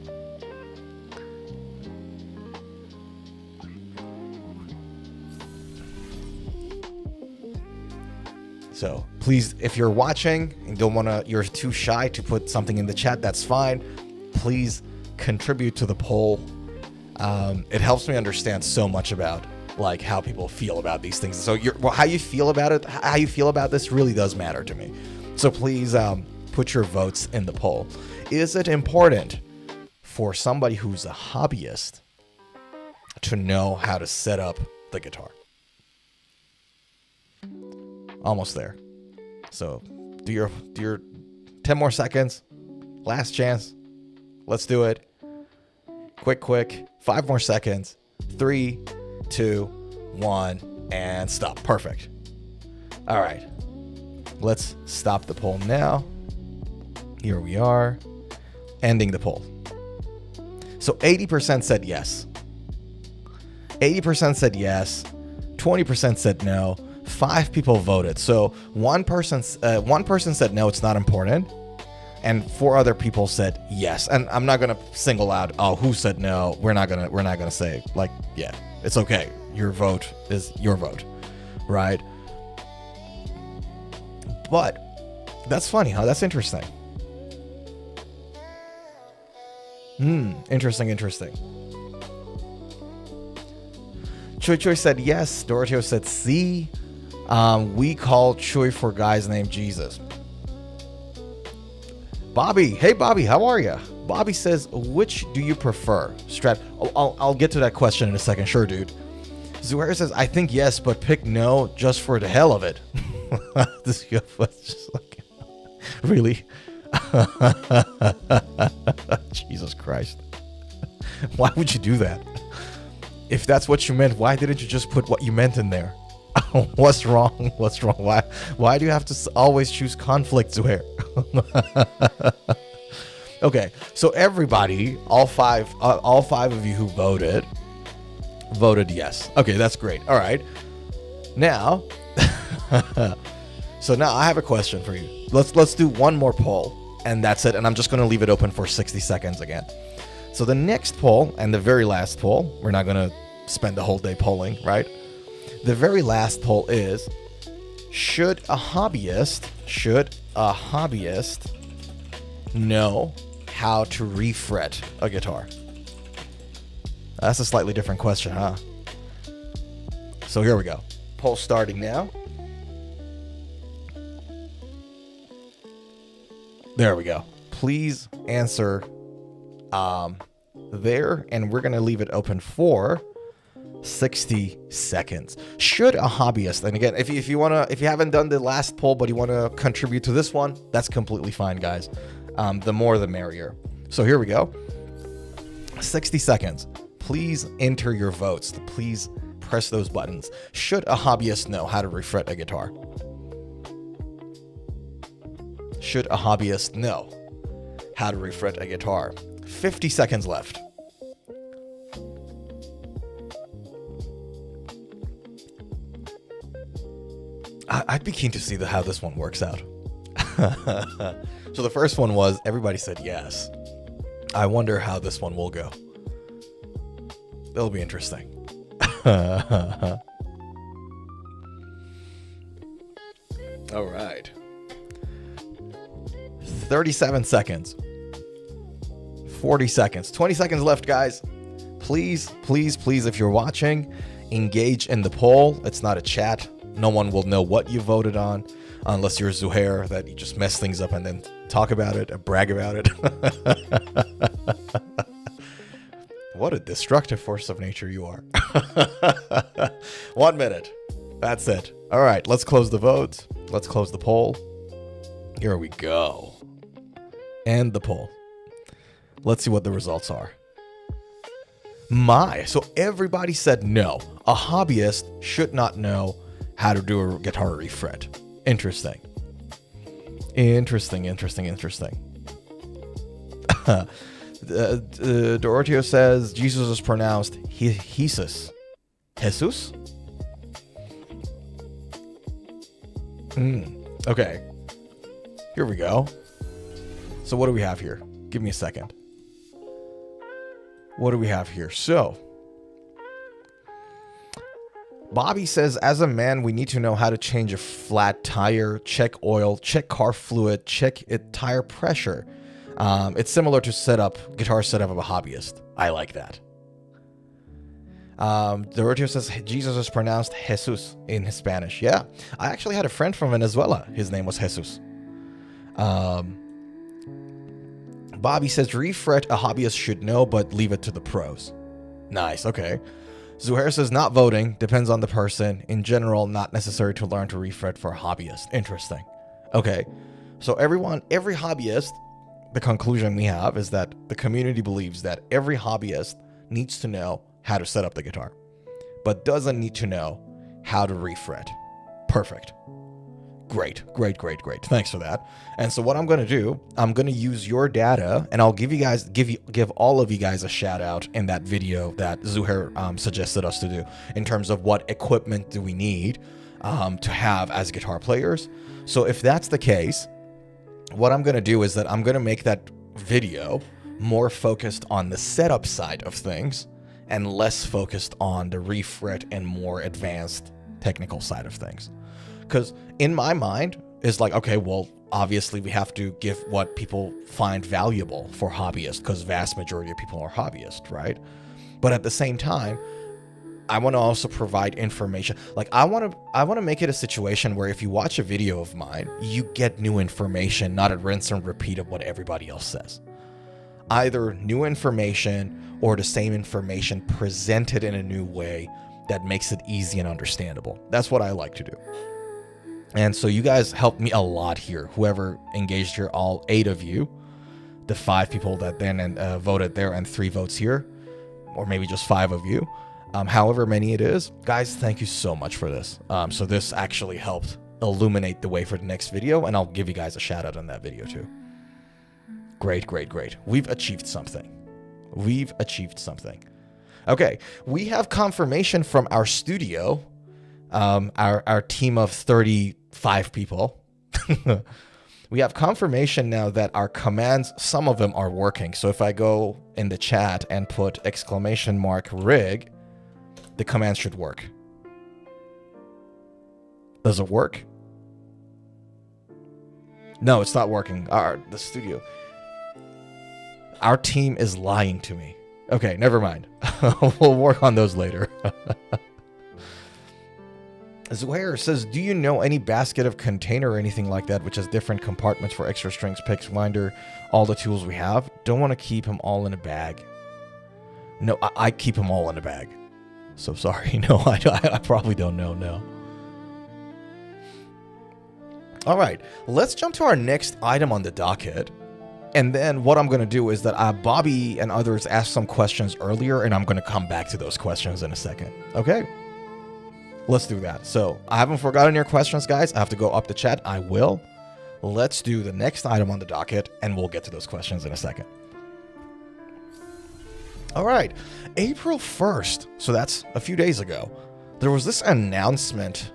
Speaker 2: So please, if you're watching and you're too shy to put something in the chat, that's fine. Please contribute to the poll. It helps me understand so much about how people feel about these things. So how you feel about it, how you feel about this really does matter to me. So please put your votes in the poll. Is it important for somebody who's a hobbyist to know how to set up the guitar? Almost there. So do your 10 more seconds. Last chance. Let's do it. Quick. 5 more seconds. 3, 2, 1, and stop. Perfect. All right. Let's stop the poll now. Here we are. Ending the poll. So 80% said yes. 80% said yes. 20% said no. 5 people voted. So one person said no, it's not important, and 4 other people said yes. And I'm not gonna single out who said no. We're not gonna say yeah, it's okay. Your vote is your vote, right? But that's funny, huh? That's interesting. Interesting. Choi said yes. Doroteo said C. We call Choi for guys named Jesus. Bobby, hey Bobby, how are you? Bobby says, which do you prefer? I'll get to that question in a second. Sure, dude. Zuhair says, I think yes, but pick no just for the hell of it. This was just really? Jesus Christ. Why would you do that? If that's what you meant, why didn't you just put what you meant in there? What's wrong? What's wrong? Why do you have to always choose conflict, Zuhair? Okay, so everybody, all five of you who voted yes. Okay, that's great. All right, now, so now I have a question for you. Let's do one more poll, and that's it. And I'm just gonna leave it open for 60 seconds again. So the next poll and the very last poll, we're not gonna spend the whole day polling, right? The very last poll is: should a hobbyist know how to refret a guitar? That's a slightly different question, huh? So here we go. Poll starting now. There we go. Please answer there, and we're gonna leave it open for 60 seconds. Should a hobbyist, and again, if you haven't done the last poll but you want to contribute to this one, that's completely fine, guys. The more the merrier. So here we go. 60 seconds. Please enter your votes. Please press those buttons. Should a hobbyist know how to refret a guitar? Should a hobbyist know how to refret a guitar? 50 seconds left. I'd be keen to see how this one works out. So the first one was, everybody said yes. I wonder how this one will go. It'll be interesting. All right. 37 seconds. 40 seconds. 20 seconds left, guys. Please, please, please, if you're watching, engage in the poll. It's not a chat. No one will know what you voted on unless you're Zuhair, that you just mess things up and then talk about it, brag about it. What a destructive force of nature you are. 1 minute. That's it. All right, let's close the votes. Let's close the poll. Here we go. End the poll. Let's see what the results are. So everybody said no. A hobbyist should not know how to do a guitar refret. Interesting. Doroteo says Jesus is pronounced Jesus. Jesus? Okay. Here we go. So what do we have here? Give me a second. What do we have here? So Bobby says, as a man, we need to know how to change a flat tire, check oil, check car fluid, check tire pressure. It's similar to guitar setup of a hobbyist. I like that. Doroteo says, Jesus is pronounced Jesus in Spanish. Yeah, I actually had a friend from Venezuela. His name was Jesus. Bobby says, refret a hobbyist should know, but leave it to the pros. Nice, okay. Zuhair says, not voting, depends on the person. In general, not necessary to learn to refret for a hobbyist. Interesting. Okay, so every hobbyist, the conclusion we have is that the community believes that every hobbyist needs to know how to set up the guitar, but doesn't need to know how to refret. Perfect. Great. Thanks for that. And so what I'm going to do, I'm going to use your data, and I'll give all of you guys a shout out in that video that Zuhair suggested us to do in terms of what equipment do we need to have as guitar players. So if that's the case, what I'm going to do is that I'm going to make that video more focused on the setup side of things and less focused on the refret and more advanced technical side of things. Because in my mind, it's like, okay, well, obviously we have to give what people find valuable for hobbyists, because vast majority of people are hobbyists, right? But at the same time, I want to also provide information. Like I want to make it a situation where if you watch a video of mine, you get new information, not a rinse and repeat of what everybody else says. Either new information or the same information presented in a new way that makes it easy and understandable. That's what I like to do. And so you guys helped me a lot here. Whoever engaged here, all 8 of you, the 5 people that then voted there and 3 votes here, or maybe just 5 of you. however many it is. Guys, thank you so much for this. So this actually helped illuminate the way for the next video, and I'll give you guys a shout out on that video too. Great, great, great. We've achieved something. We've achieved something. Okay, we have confirmation from our studio, our team of 35 people. We have confirmation now that our commands, some of them are working. So if I go in the chat and put !rig, the command should work. Does it work? No, it's not working. The studio. Our team is lying to me. Okay, never mind. We'll work on those later. Zuhair says, do you know any basket of container or anything like that which has different compartments for extra strings, picks, winder, all the tools we have? Don't want to keep them all in a bag. No, I keep them all in a bag. So sorry. No, I probably don't know. No. All right, let's jump to our next item on the docket. And then what I'm going to do is that Bobby and others asked some questions earlier, and I'm going to come back to those questions in a second. Okay? Let's do that. So I haven't forgotten your questions, guys. I have to go up the chat. I will. Let's do the next item on the docket, and we'll get to those questions in a second. All right. April 1st, so that's a few days ago, there was this announcement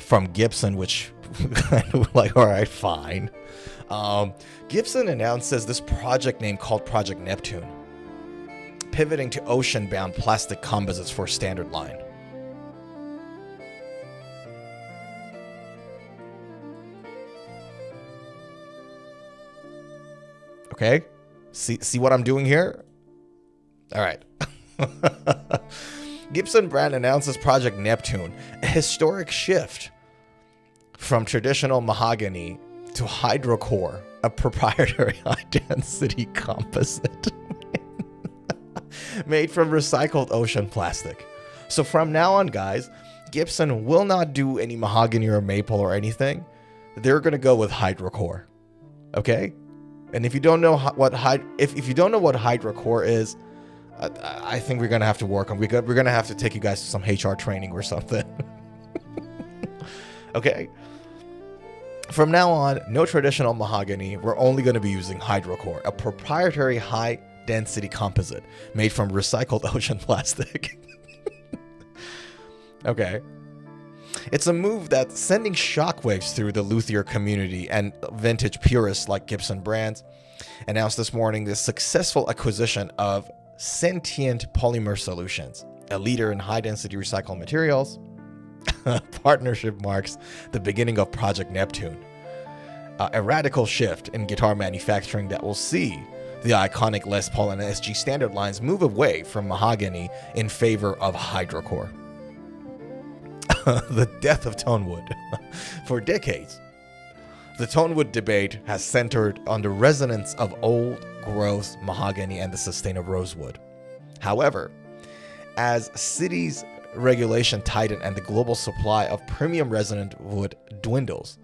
Speaker 2: from Gibson, which like, all right, fine. Gibson announces this project name called Project Neptune, pivoting to ocean-bound plastic composites for standard line. Okay, see what I'm doing here? All right. Gibson brand announces Project Neptune, a historic shift from traditional mahogany to hydrocore, a proprietary high-density composite made from recycled ocean plastic. So from now on, guys, Gibson will not do any mahogany or maple or anything. They're gonna go with hydrocore. Okay? And if you don't know if you don't know what hydrocore is, I think we're gonna have to work on. We're gonna have to take you guys to some HR training or something. Okay. From now on, no traditional mahogany. We're only going to be using hydrocore, a proprietary high-density composite made from recycled ocean plastic. Okay. It's a move that's sending shockwaves through the luthier community, and vintage purists like Gibson brands announced this morning the successful acquisition of Sentient Polymer Solutions, a leader in high-density recycled materials. Partnership marks the beginning of Project Neptune, a radical shift in guitar manufacturing that will see the iconic Les Paul and SG standard lines move away from mahogany in favor of hydrocore. The death of tonewood. For decades, the tonewood debate has centered on the resonance of old-growth mahogany and the sustain of rosewood. However, as cities regulation tighten and the global supply of premium resonant wood dwindles,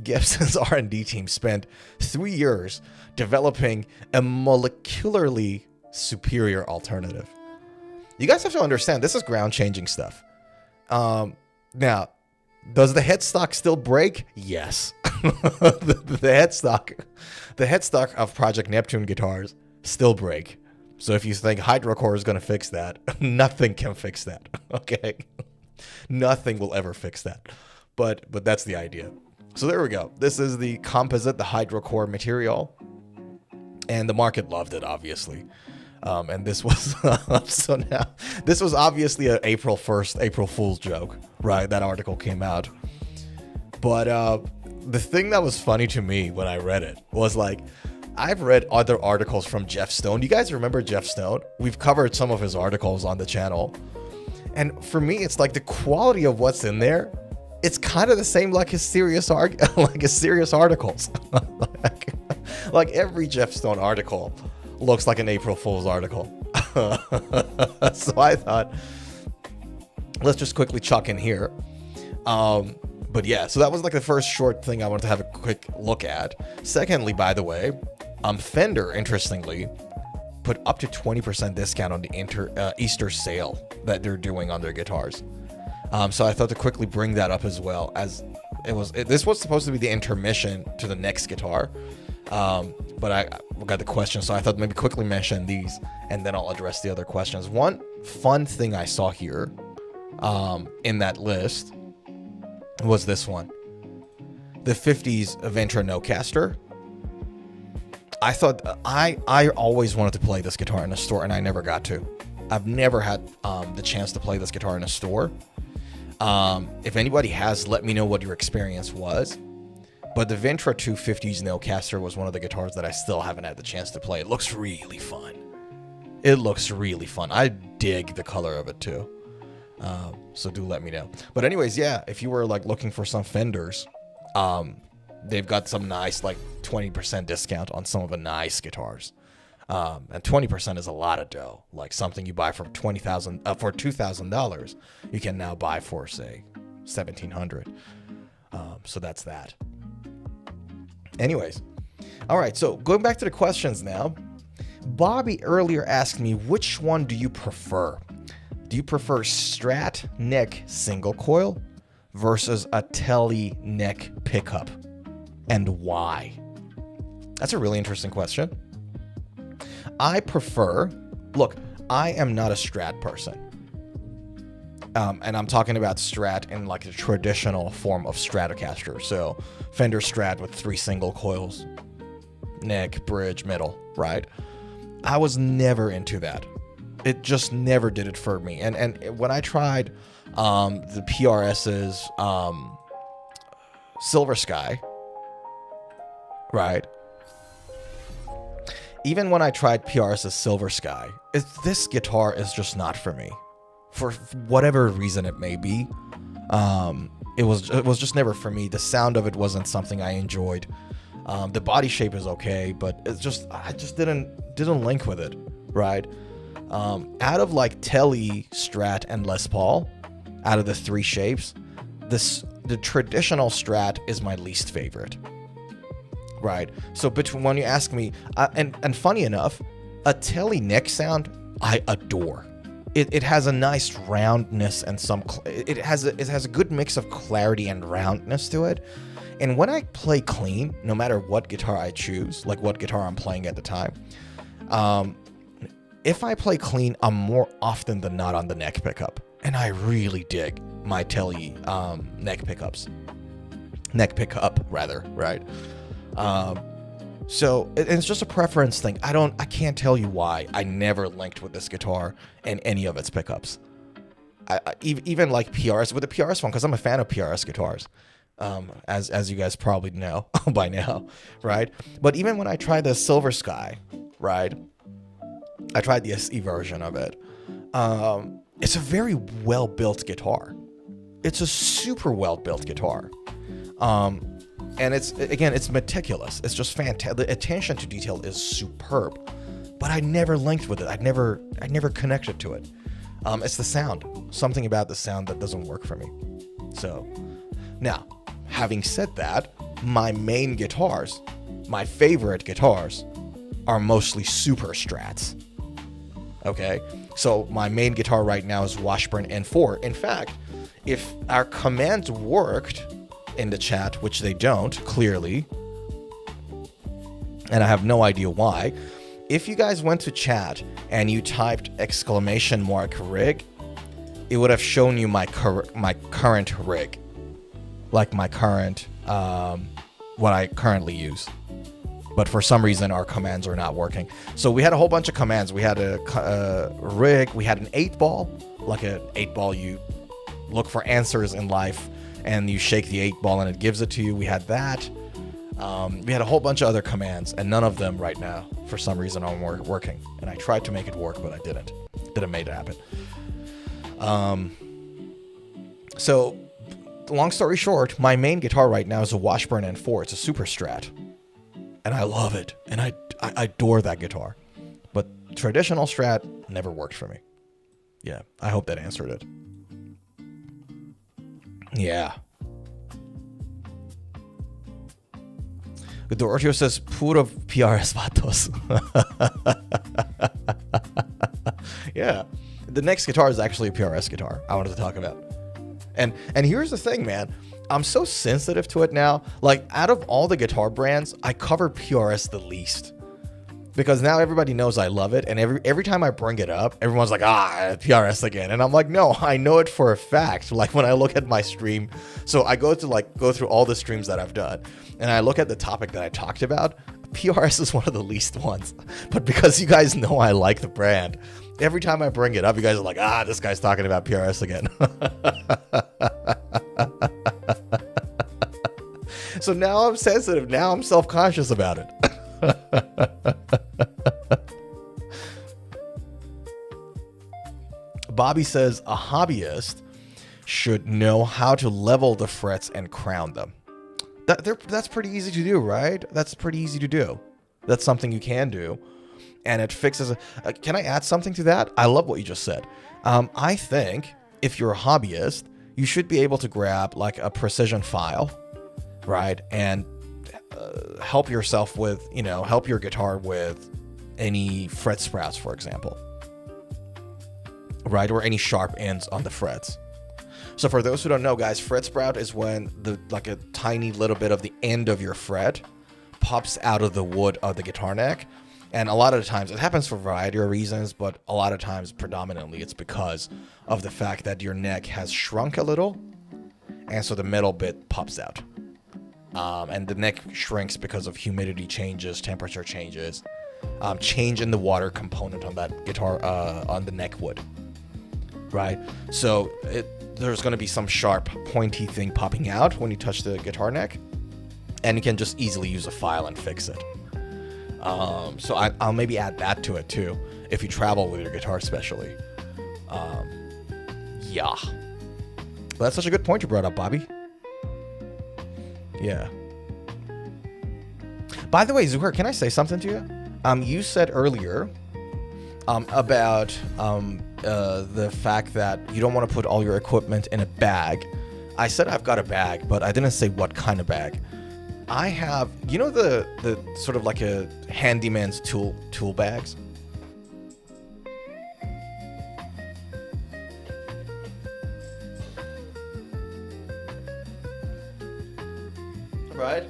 Speaker 2: Gibson's R&D team spent 3 years developing a molecularly superior alternative. You guys have to understand, this is ground-changing stuff. Now, does the headstock still break? Yes. the headstock of Project Neptune guitars still break. So if you think hydrocore is going to fix that, nothing can fix that, okay? Nothing will ever fix that, but that's the idea. So there we go. This is the composite, the hydrocore material, and the market loved it, obviously. And this was, so now, this was obviously an April Fool's joke, right? That article came out. But the thing that was funny to me when I read it was like, I've read other articles from Jeff Stone. You guys remember Jeff Stone? We've covered some of his articles on the channel. And for me, it's like the quality of what's in there, it's kind of the same like his serious articles. like every Jeff Stone article looks like an April Fool's article. So I thought, let's just quickly chuck in here. But yeah, so that was like the first short thing I wanted to have a quick look at. Secondly, by the way, Fender, interestingly, put up to 20% discount on the Easter sale that they're doing on their guitars. So I thought to quickly bring that up as well, as this was supposed to be the intermission to the next guitar. But I got the question, so I thought maybe quickly mention these and then I'll address the other questions. One fun thing I saw here in that list was this one. The 50s Ventra Nocaster. I thought I always wanted to play this guitar in a store, and I never got to. I've never had the chance to play this guitar in a store. If anybody has, let me know what your experience was. But the Ventra 250s Nocaster was one of the guitars that I still haven't had the chance to play. It looks really fun. It looks really fun. I dig the color of it too. So do let me know. But anyways, yeah, if you were like looking for some Fenders, they've got some nice like 20% discount on some of the nice guitars. And 20% is a lot of dough. Like something you buy for $2,000, you can now buy for say $1,700. So that's that. Anyways, all right. So going back to the questions now, Bobby earlier asked me, which one do you prefer? Do you prefer Strat neck single coil versus a Tele neck pickup, and why? That's a really interesting question. I prefer, look, I am not a Strat person. And I'm talking about Strat in like the traditional form of Stratocaster. So Fender Strat with 3 single coils, neck, bridge, middle, right? I was never into that. It just never did it for me. And when I tried the PRS's Silver Sky, right? Even when I tried PRS's Silver Sky, this guitar is just not for me. For whatever reason it may be, it was just never for me. The sound of it wasn't something I enjoyed. The body shape is okay, but I just didn't link with it, right? Out of like Tele, Strat, and Les Paul, out of the 3 shapes, the traditional Strat is my least favorite, right? So when you ask me, and funny enough, a Tele neck sound I adore. It has a nice roundness and it has a good mix of clarity and roundness to it. And when I play clean, no matter what guitar I choose, like what guitar I'm playing at the time, if I play clean, I'm more often than not on the neck pickup. And I really dig my Tele neck pickup, right? So it's just a preference thing. I can't tell you why I never linked with this guitar and any of its pickups. Even like PRS, with the PRS one, because I'm a fan of PRS guitars, as you guys probably know by now, right? But even when I tried the Silver Sky, right? I tried the SE version of it. It's a very well-built guitar. It's a super well-built guitar. And it's meticulous. It's just fantastic. The attention to detail is superb. But I never linked with it. I never connected to it. It's the sound. Something about the sound that doesn't work for me. So, now, having said that, my main guitars, my favorite guitars, are mostly super Strats. Okay? So, my main guitar right now is Washburn N4. In fact, if our commands worked in the chat, which they don't, clearly, and I have no idea why, if you guys went to chat and you typed !rig, it would have shown you my current rig, like my current, what I currently use. But for some reason, our commands are not working. So we had a whole bunch of commands. We had a rig, we had an 8-ball, like an 8-ball you look for answers in life, and you shake the 8-ball and it gives it to you. We had that. We had a whole bunch of other commands, and none of them right now, for some reason, aren't working. And I tried to make it work, but I didn't. Didn't make it happen. So, long story short, my main guitar right now is a Washburn N4. It's a Super Strat. And I love it. And I adore that guitar. But traditional Strat never worked for me. Yeah, I hope that answered it. Yeah. Doroteo says, Puro PRS vatos. Yeah. The next guitar is actually a PRS guitar I wanted to talk about. And here's the thing, man. I'm so sensitive to it now. Like, out of all the guitar brands, I cover PRS the least. Because now everybody knows I love it, and every time I bring it up, everyone's like, PRS again. And I'm like, no, I know it for a fact. Like, when I look at my stream, so I go through all the streams that I've done, and I look at the topic that I talked about, PRS is one of the least ones. But because you guys know I like the brand, every time I bring it up, you guys are like, this guy's talking about PRS again. So now I'm sensitive. Now I'm self-conscious about it. Bobby says a hobbyist should know how to level the frets and crown them. That's pretty easy to do, right? That's pretty easy to do. That's something you can do. And it fixes... can I add something to that? I love what you just said. I think if you're a hobbyist, you should be able to grab like a precision file, right? And help yourself with, help your guitar with any fret sprouts, for example. Right? Or any sharp ends on the frets. So for those who don't know, guys, fret sprout is when a tiny little bit of the end of your fret pops out of the wood of the guitar neck. And a lot of the times, it happens for a variety of reasons, but a lot of times, predominantly, it's because of the fact that your neck has shrunk a little, and so the middle bit pops out. And the neck shrinks because of humidity changes, temperature changes, change in the water component on that guitar, on the neck wood. Right? So there's going to be some sharp, pointy thing popping out when you touch the guitar neck, and you can just easily use a file and fix it. So I'll maybe add that to it too, if you travel with your guitar especially. Yeah. Well, that's such a good point you brought up, Bobby. Yeah. By the way, Zuhair, can I say something to you? You said earlier about the fact that you don't want to put all your equipment in a bag. I said I've got a bag, but I didn't say what kind of bag. I have, the sort of like a handyman's tool bags? Right?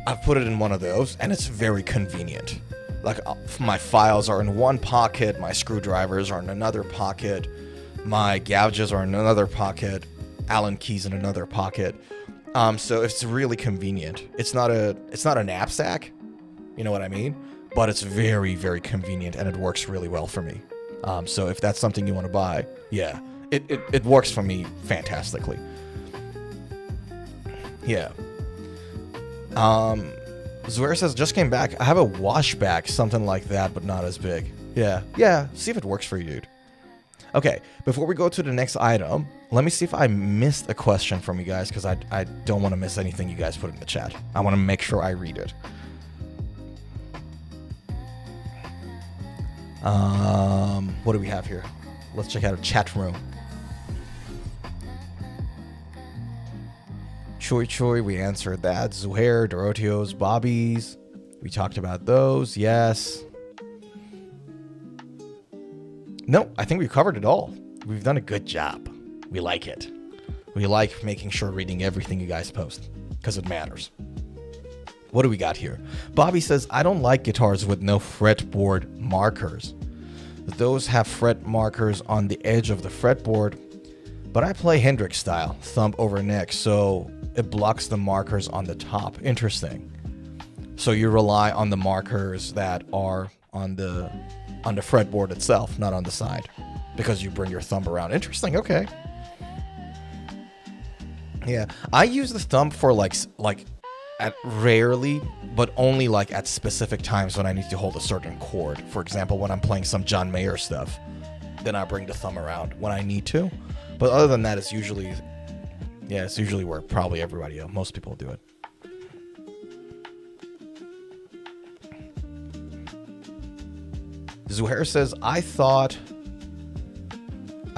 Speaker 2: I've put it in one of those, and it's very convenient. Like, my files are in one pocket, my screwdrivers are in another pocket, my gouges are in another pocket, Allen keys in another pocket. So it's really convenient. It's not a knapsack, you know what I mean? But it's very, very convenient, and it works really well for me. So if that's something you want to buy, yeah, it works for me fantastically. Yeah. Zuhair says, just came back. I have a washback, something like that, but not as big. Yeah, see if it works for you, dude. Okay, before we go to the next item, let me see if I missed a question from you guys, because I don't want to miss anything you guys put in the chat. I want to make sure I read it. What do we have here? Let's check out a chat room. Choi, we answered that. Zuhair, Doroteos, Bobby's. We talked about those, yes. No, I think we've covered it all. We've done a good job. We like it. We like making sure reading everything you guys post, because it matters. What do we got here? Bobby says, I don't like guitars with no fretboard markers. Those have fret markers on the edge of the fretboard, but I play Hendrix style, thumb over neck, so it blocks the markers on the top. Interesting. So you rely on the markers that are on the fretboard itself, not on the side, because you bring your thumb around. Interesting. Okay. Yeah, I use the thumb for like at rarely, but only like at specific times when I need to hold a certain chord. For example, when I'm playing some John Mayer stuff, then I bring the thumb around when I need to. But other than that, it's usually where probably everybody else, most people do it. Zuhair says, I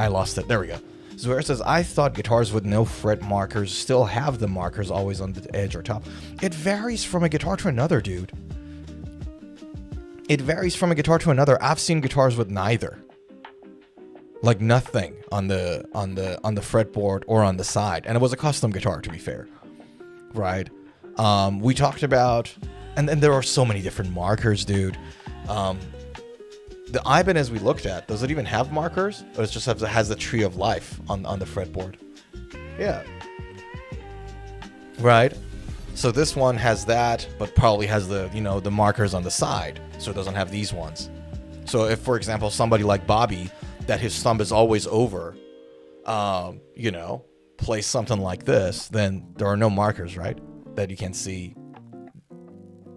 Speaker 2: lost it. There we go. Zuhair says, I thought guitars with no fret markers still have the markers always on the edge or top. It varies from a guitar to another, dude. It varies from a guitar to another. I've seen guitars with neither. Like nothing on the fretboard or on the side. And it was a custom guitar, to be fair. Right? We talked about, and there are so many different markers, dude. The Ibanez we looked at, does it even have markers? Or it just has the tree of life on the fretboard? Yeah. Right? So this one has that, but probably has the, the markers on the side. So it doesn't have these ones. So if, for example, somebody like Bobby, that his thumb is always over, plays something like this, then there are no markers, right? That you can see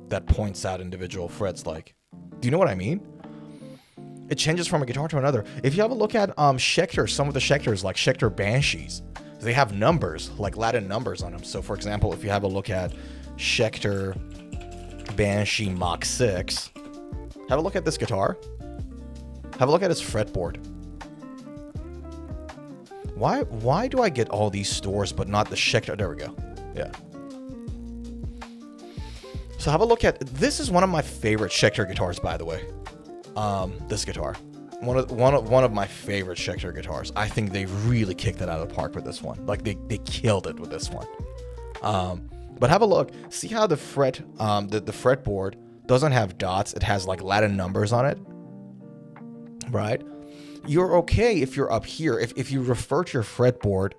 Speaker 2: that points out individual frets like. Do you know what I mean? It changes from a guitar to another. If you have a look at Schecter, some of the Schecters, like Schecter Banshees, they have numbers, like Latin numbers on them. So, for example, if you have a look at Schecter Banshee Mach 6, have a look at this guitar. Have a look at its fretboard. Why do I get all these stores but not the Schecter? There we go. Yeah. So have a look at, this is one of my favorite Schecter guitars, by the way. This guitar, one of my favorite Schecter guitars. I think they really kicked it out of the park with this one. Like they killed it with this one. But have a look. See how the fretboard doesn't have dots. It has like Latin numbers on it. Right? You're okay if you're up here. If you refer to your fretboard,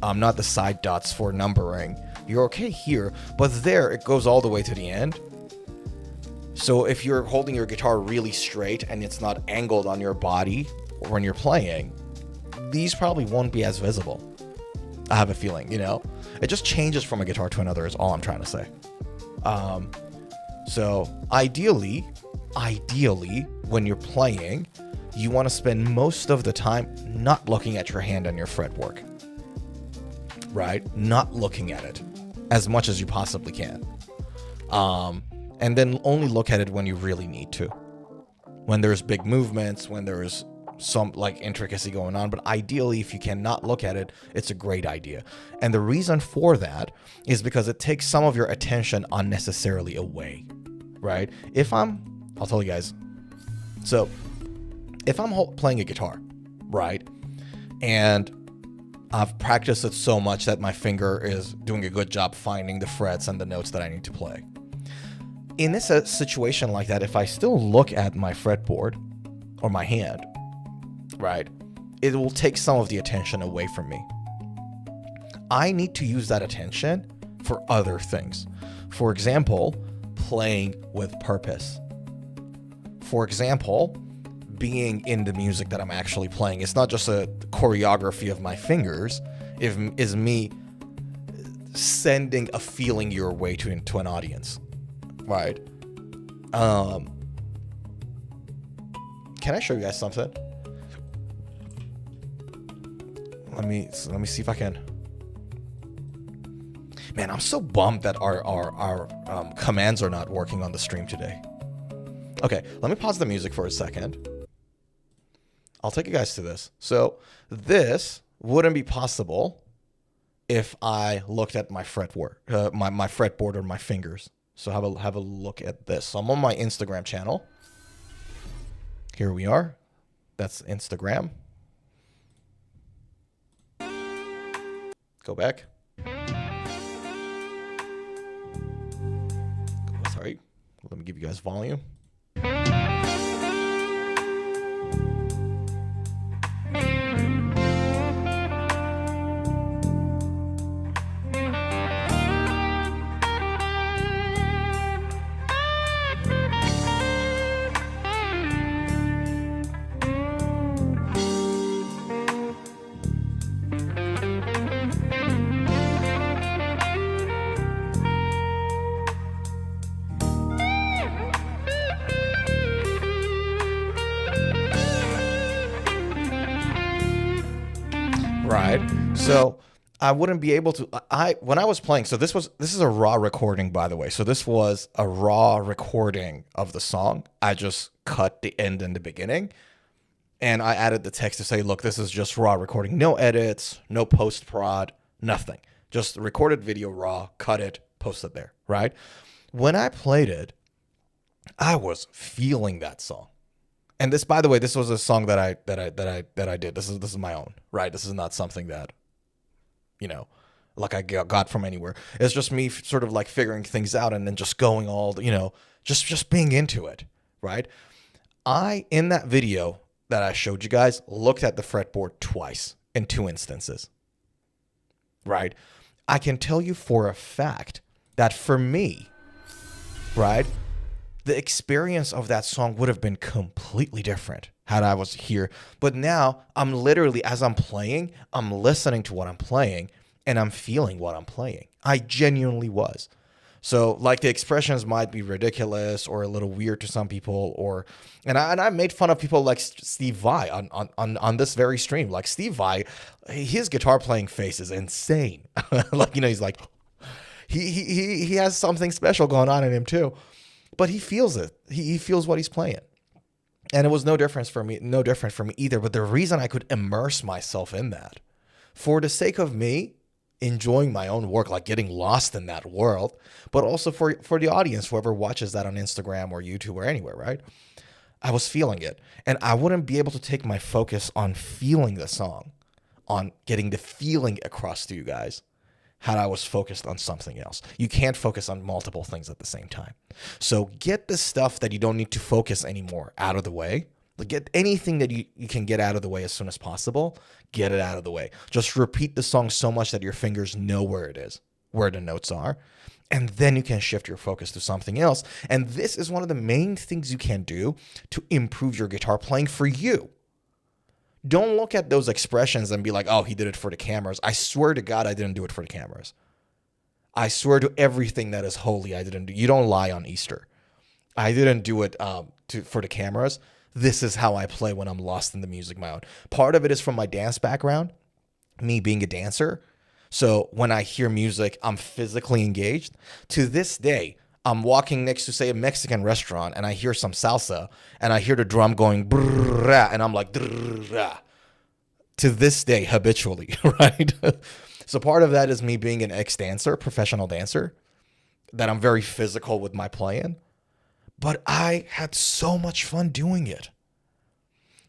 Speaker 2: not the side dots for numbering, you're okay here. But there, it goes all the way to the end. So if you're holding your guitar really straight and it's not angled on your body when you're playing, these probably won't be as visible. I have a feeling, It just changes from a guitar to another is all I'm trying to say. So ideally, when you're playing, you want to spend most of the time not looking at your hand and your fretwork. Right? Not looking at it as much as you possibly can. And then only look at it when you really need to. When there's big movements, when there's some like intricacy going on. But ideally, if you cannot look at it, it's a great idea. And the reason for that is because it takes some of your attention unnecessarily away. Right? I'll tell you guys. So if I'm playing a guitar, right? And I've practiced it so much that my finger is doing a good job finding the frets and the notes that I need to play. In this situation like that, if I still look at my fretboard or my hand, right, it will take some of the attention away from me. I need to use that attention for other things. For example, playing with purpose. For example, being in the music that I'm actually playing. It's not just a choreography of my fingers. It's me sending a feeling your way to an audience. Right. Can I show you guys something? Let me see if I can. Man, I'm so bummed that our commands are not working on the stream today. Okay, let me pause the music for a second. I'll take you guys to this. So this wouldn't be possible if I looked at my fretboard, my fretboard or my fingers. So have a look at this. So I'm on my Instagram channel. Here we are. That's Instagram. Go back. Sorry. Let me give you guys volume. Right. So I wouldn't be able to, when I was playing, so this is a raw recording, by the way. So this was a raw recording of the song. I just cut the end and the beginning and I added the text to say, look, this is just raw recording. No edits, no post-prod, nothing. Just recorded video raw, cut it, post it there, right? When I played it, I was feeling that song. And this, by the way, this was a song that I did. This is my own, right? This is not something that, like I got from anywhere. It's just me sort of like figuring things out and then just going all, just being into it, right? In that video that I showed you guys, looked at the fretboard twice in 2 instances, right? I can tell you for a fact that for me, right, the experience of that song would have been completely different had I was here. But now I'm literally, as I'm playing, I'm listening to what I'm playing and I'm feeling what I'm playing. I genuinely was. So like the expressions might be ridiculous or a little weird to some people, and I made fun of people like Steve Vai on this very stream. Like Steve Vai, his guitar playing face is insane. Like, he's like, he has something special going on in him too. But he feels it. He feels what he's playing. And it was no different for me either. But the reason I could immerse myself in that, for the sake of me enjoying my own work, like getting lost in that world, but also for the audience, whoever watches that on Instagram or YouTube or anywhere, right? I was feeling it. And I wouldn't be able to take my focus on feeling the song, on getting the feeling across to you guys, had I was focused on something else. You can't focus on multiple things at the same time. So get the stuff that you don't need to focus anymore out of the way. Like get anything that you can get out of the way as soon as possible, get it out of the way. Just repeat the song so much that your fingers know where it is, where the notes are, and then you can shift your focus to something else. And this is one of the main things you can do to improve your guitar playing for you. Don't look at those expressions and be like, oh, he did it for the cameras. I swear to God, I didn't do it for the cameras. I swear to everything that is holy, I didn't do. You don't lie on Easter. I didn't do it for the cameras. This is how I play when I'm lost in the music my own. Part of it is from my dance background, me being a dancer. So when I hear music, I'm physically engaged. To this day, I'm walking next to, say, a Mexican restaurant, and I hear some salsa, and I hear the drum going, brrrah, and I'm like, brrrah. To this day, habitually, right? So part of that is me being an ex-dancer, professional dancer, that I'm very physical with my playing. But I had so much fun doing it.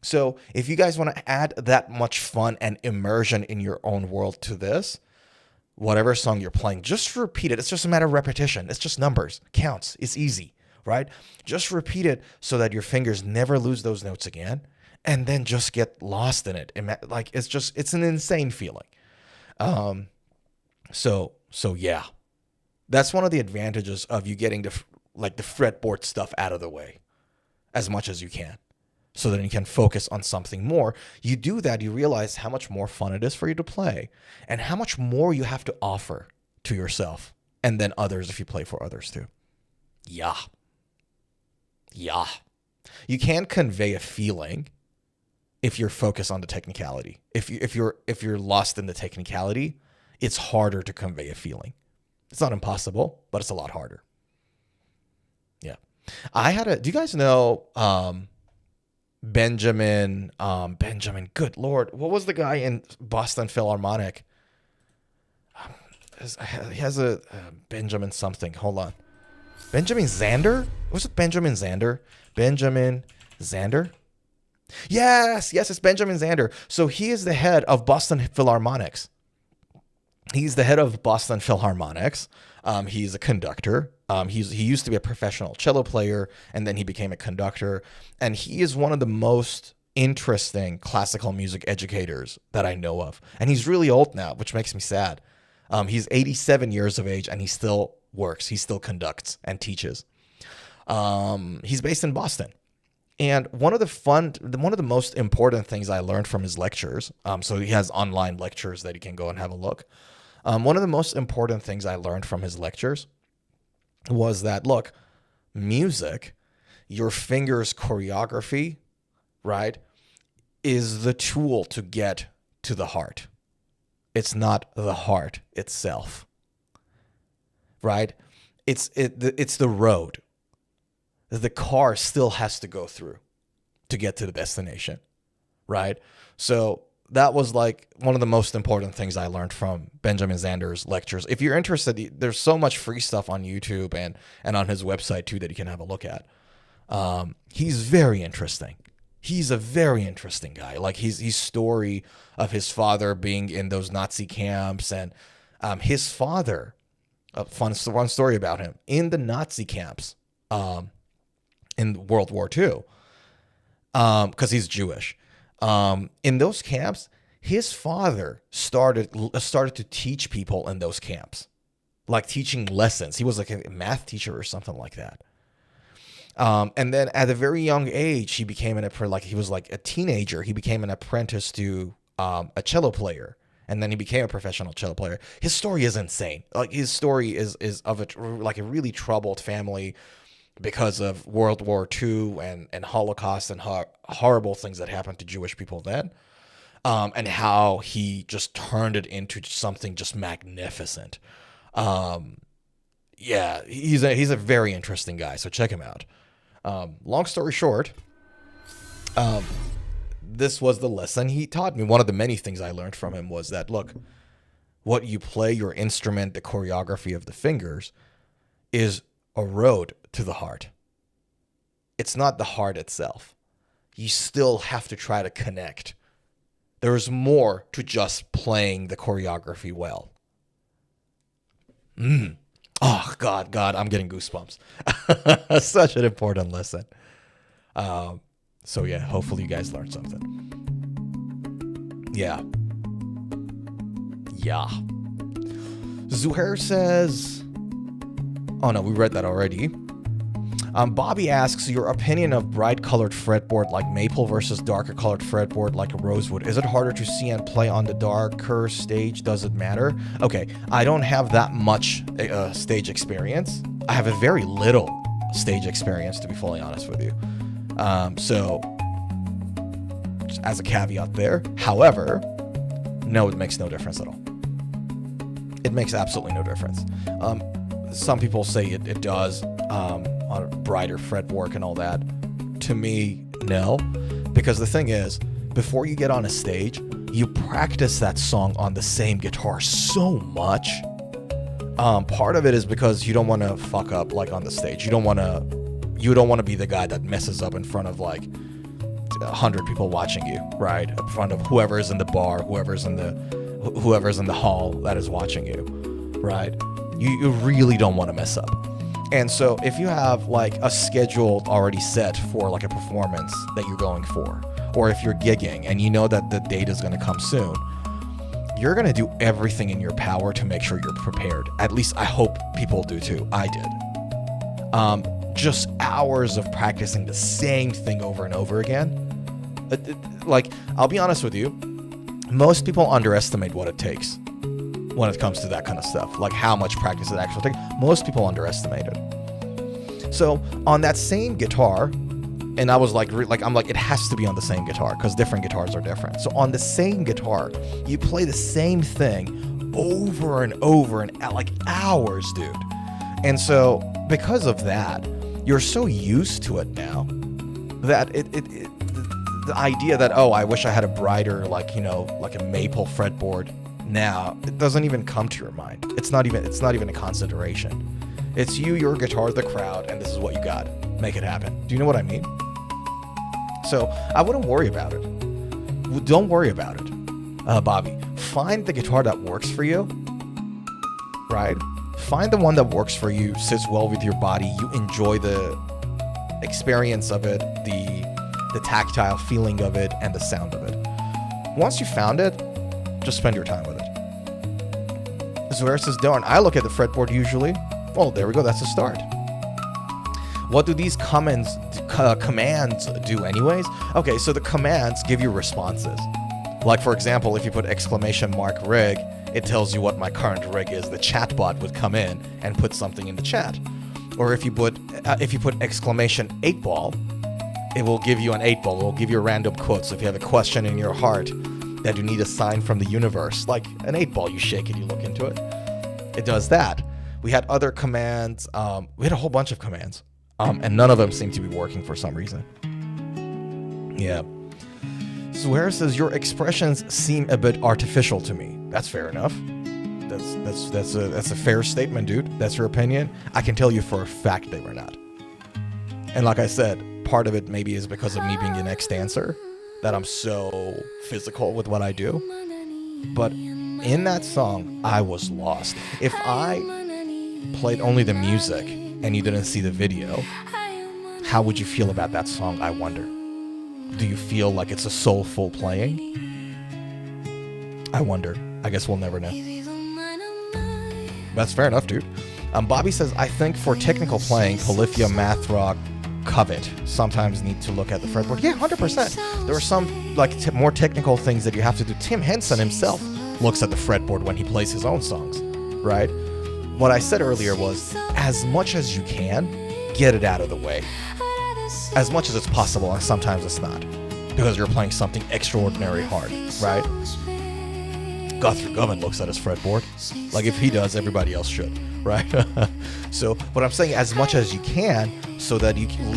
Speaker 2: So if you guys want to add that much fun and immersion in your own world to this, whatever song you're playing, just repeat it. It's just a matter of repetition. It's just numbers, counts. It's easy, right? Just repeat it so that your fingers never lose those notes again, and then just get lost in it. Like it's an insane feeling. So yeah, that's one of the advantages of you getting the fretboard stuff out of the way as much as you can, so that you can focus on something more. You do that, you realize how much more fun it is for you to play and how much more you have to offer to yourself and then others if you play for others too. Yeah. You can't convey a feeling if you're focused on the technicality. If you're lost in the technicality, it's harder to convey a feeling. It's not impossible, but it's a lot harder. Yeah. Do you guys know Benjamin, good Lord. What was the guy in Boston Philharmonic? He has a Benjamin something. Hold on. Benjamin Zander? Was it Benjamin Zander? Benjamin Zander? Yes, it's Benjamin Zander. So he is the head of Boston Philharmonics. He's the head of Boston Philharmonics. He's a conductor. He used to be a professional cello player, and then he became a conductor. And he is one of the most interesting classical music educators that I know of. And he's really old now, which makes me sad. He's 87 years of age, and he still works. He still conducts and teaches. He's based in Boston. And one of the most important things I learned from his lectures, so he has online lectures that you can go and have a look. One of the most important things I learned from his lectures was that, look, music, your fingers' choreography, right, is the tool to get to the heart. It's not the heart itself, right? It's the road. The car still has to go through to get to the destination, right? So that was like one of the most important things I learned from Benjamin Zander's lectures. If you're interested, there's so much free stuff on YouTube and on his website too that you can have a look at. He's very interesting. He's a very interesting guy. Like his story of his father being in those Nazi camps, and his father, a fun story about him in the Nazi camps in World War II, because he's Jewish. In those camps, his father started to teach people in those camps, like teaching lessons. He was like a math teacher or something like that. And then at a very young age, he became he was like a teenager. He became an apprentice to a cello player, and then he became a professional cello player. His story is insane. Like his story is of a really troubled family because of World War II and Holocaust and horrible things that happened to Jewish people then, and how he just turned it into something just magnificent. Yeah, he's a very interesting guy. So check him out. Long story short, this was the lesson he taught me. One of the many things I learned from him was that, look, what you play, your instrument, the choreography of the fingers is a road to the heart. It's not the heart itself. You still have to try to connect. There is more to just playing the choreography well. Oh, God, I'm getting goosebumps. Such an important lesson. So, yeah, hopefully you guys learned something. Yeah. Zuhair says... Oh, no, we read that already. Bobby asks, your opinion of bright colored fretboard like maple versus darker colored fretboard like a rosewood. Is it harder to see and play on the darker stage? Does it matter? Okay, I don't have that much stage experience. I have a very little stage experience, to be fully honest with you. So, just as a caveat there. However, no, it makes no difference at all. It makes absolutely no difference. Some people say it does on a brighter fretwork and all that. To me, no. Because the thing is, before you get on a stage, you practice that song on the same guitar so much. Part of it is because you don't want to fuck up like on the stage. You don't want to be the guy that messes up in front of like 100 people watching you, right? In front of whoever's in the bar, whoever's in the hall that is watching you, right? You really don't want to mess up. And so if you have like a schedule already set for like a performance that you're going for, or if you're gigging and you know that the date is going to come soon, you're going to do everything in your power to make sure you're prepared. At least I hope people do too. I did. Just hours of practicing the same thing over and over again. Like, I'll be honest with you, most people underestimate what it takes when it comes to that kind of stuff, like how much practice it actually takes. Most people underestimate it. So on that same guitar, and I was like, I'm like, it has to be on the same guitar because different guitars are different. So on the same guitar, you play the same thing over and over and like hours, dude. And so because of that, you're so used to it now that the idea that, oh, I wish I had a brighter, like, you know, like a maple fretboard now, it doesn't even come to your mind. It's not even a consideration. It's you, your guitar, the crowd, and this is what you got. Make it happen. Do you know what I mean? So I wouldn't worry about it. Don't worry about it, Bobby. Find the guitar that works for you, right? Find the one that works for you, sits well with your body, you enjoy the experience of it, the tactile feeling of it, and the sound of it. Once you found it, just spend your time with it. Zuhair says, darn, I look at the fretboard usually. Well, there we go, that's a start. What do these commands do anyways? Okay, so the commands give you responses. Like, for example, if you put !rig, it tells you what my current rig is. The chatbot would come in and put something in the chat. Or if you put !8ball, it will give you an 8-ball. It will give you a random quote. So if you have a question in your heart that you need a sign from the universe, like an 8-ball, you shake it, you look into it. It does that. We had other commands. We had a whole bunch of commands. And none of them seem to be working for some reason. Yeah. Zuhair says, your expressions seem a bit artificial to me. That's fair enough. That's a fair statement, dude. That's your opinion. I can tell you for a fact they were not. And like I said, part of it maybe is because of me being an ex-dancer, that I'm so physical with what I do. But in that song, I was lost. If I played only the music and you didn't see the video, how would you feel about that song, I wonder? Do you feel like it's a soulful playing? I wonder. I guess we'll never know. That's fair enough, dude. Bobby says, I think for technical playing, Polyphia, math rock, covet sometimes need to look at the fretboard. Yeah, 100%. There are some like more technical things that you have to do. Tim Henson himself looks at the fretboard when he plays his own songs, right? What I said earlier was, as much as you can, get it out of the way. As much as it's possible, and sometimes it's not, because you're playing something extraordinary hard, right? Guthrie Govan looks at his fretboard. Like, if he does, everybody else should, right? So what I'm saying, as much as you can, so that you can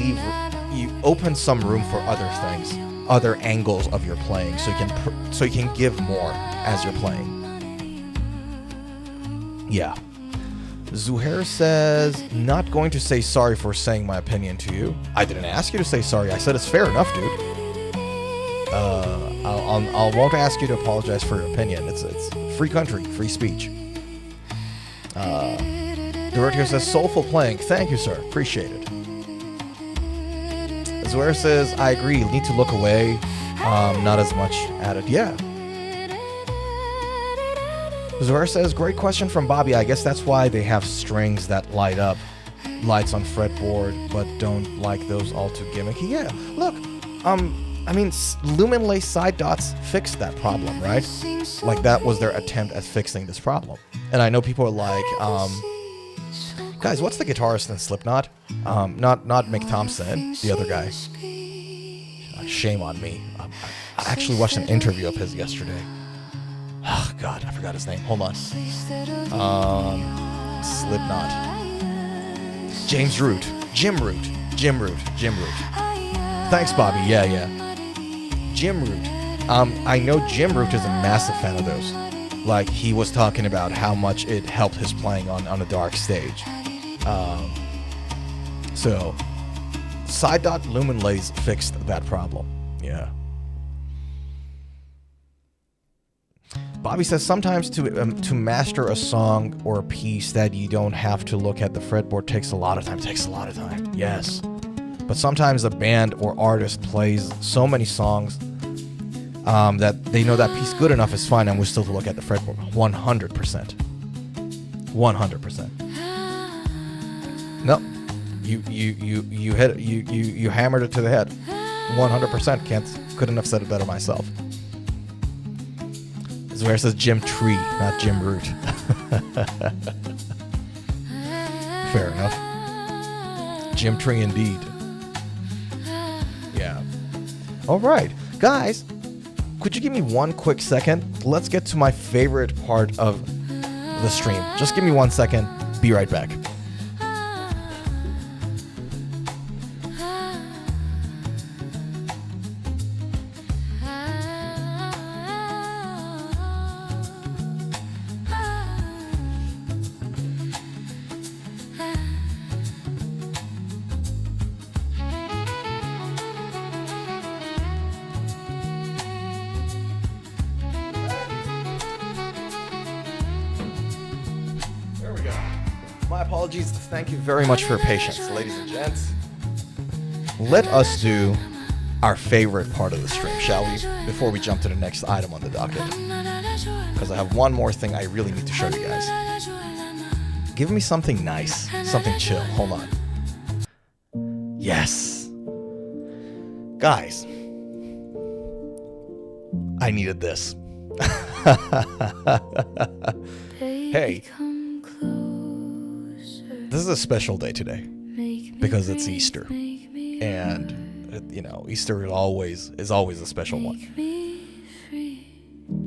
Speaker 2: you open some room for other things, other angles of your playing, so you can give more as you're playing. Yeah. Zuhair says, not going to say sorry for saying my opinion to you. I didn't ask you to say sorry. I said it's fair enough, dude. I won't ask you to apologize for your opinion. It's free country, free speech. Dorothy says, soulful playing. Thank you, sir. Appreciate it. Zuhair says, I agree. You need to look away. Not as much at it. Yeah. Zuhair says, great question from Bobby. I guess that's why they have strings that light up, lights on fretboard, but don't like those all too gimmicky. Yeah, look, I mean, lumen lace side dots fixed that problem, right? Like, that was their attempt at fixing this problem. And I know people are like, guys, what's the guitarist in Slipknot? Not Mick Thompson, the other guy. Shame on me. I actually watched an interview of his yesterday. Oh, God, I forgot his name. Hold on. Slipknot. James Root. Jim Root. Thanks, Bobby. Yeah. Jim Root. I know Jim Root is a massive fan of those. Like, he was talking about how much it helped his playing on a dark stage. So, side dot lumen lace fixed that problem. Yeah. Bobby says, sometimes to master a song or a piece that you don't have to look at the fretboard takes a lot of time. Yes. But sometimes a band or artist plays so many songs that they know that piece good enough is fine, and we still look at the fretboard. 100%. No. You hit it, you hammered it to the head. 100%. Couldn't have said it better myself. Where it says Jim Tree, not Jim Root. Fair enough. Jim Tree indeed. Yeah. All right, guys, could you give me one quick second? Let's get to my favorite part of the stream. Just give me 1 second. Be right back. Thank you very much for your patience, ladies and gents. Let us do our favorite part of the stream, shall we? Before we jump to the next item on the docket. Because I have one more thing I really need to show you guys. Give me something nice, something chill. Hold on. Yes. Guys, I needed this. Hey. This is a special day today because it's Easter, and Easter is always a special one.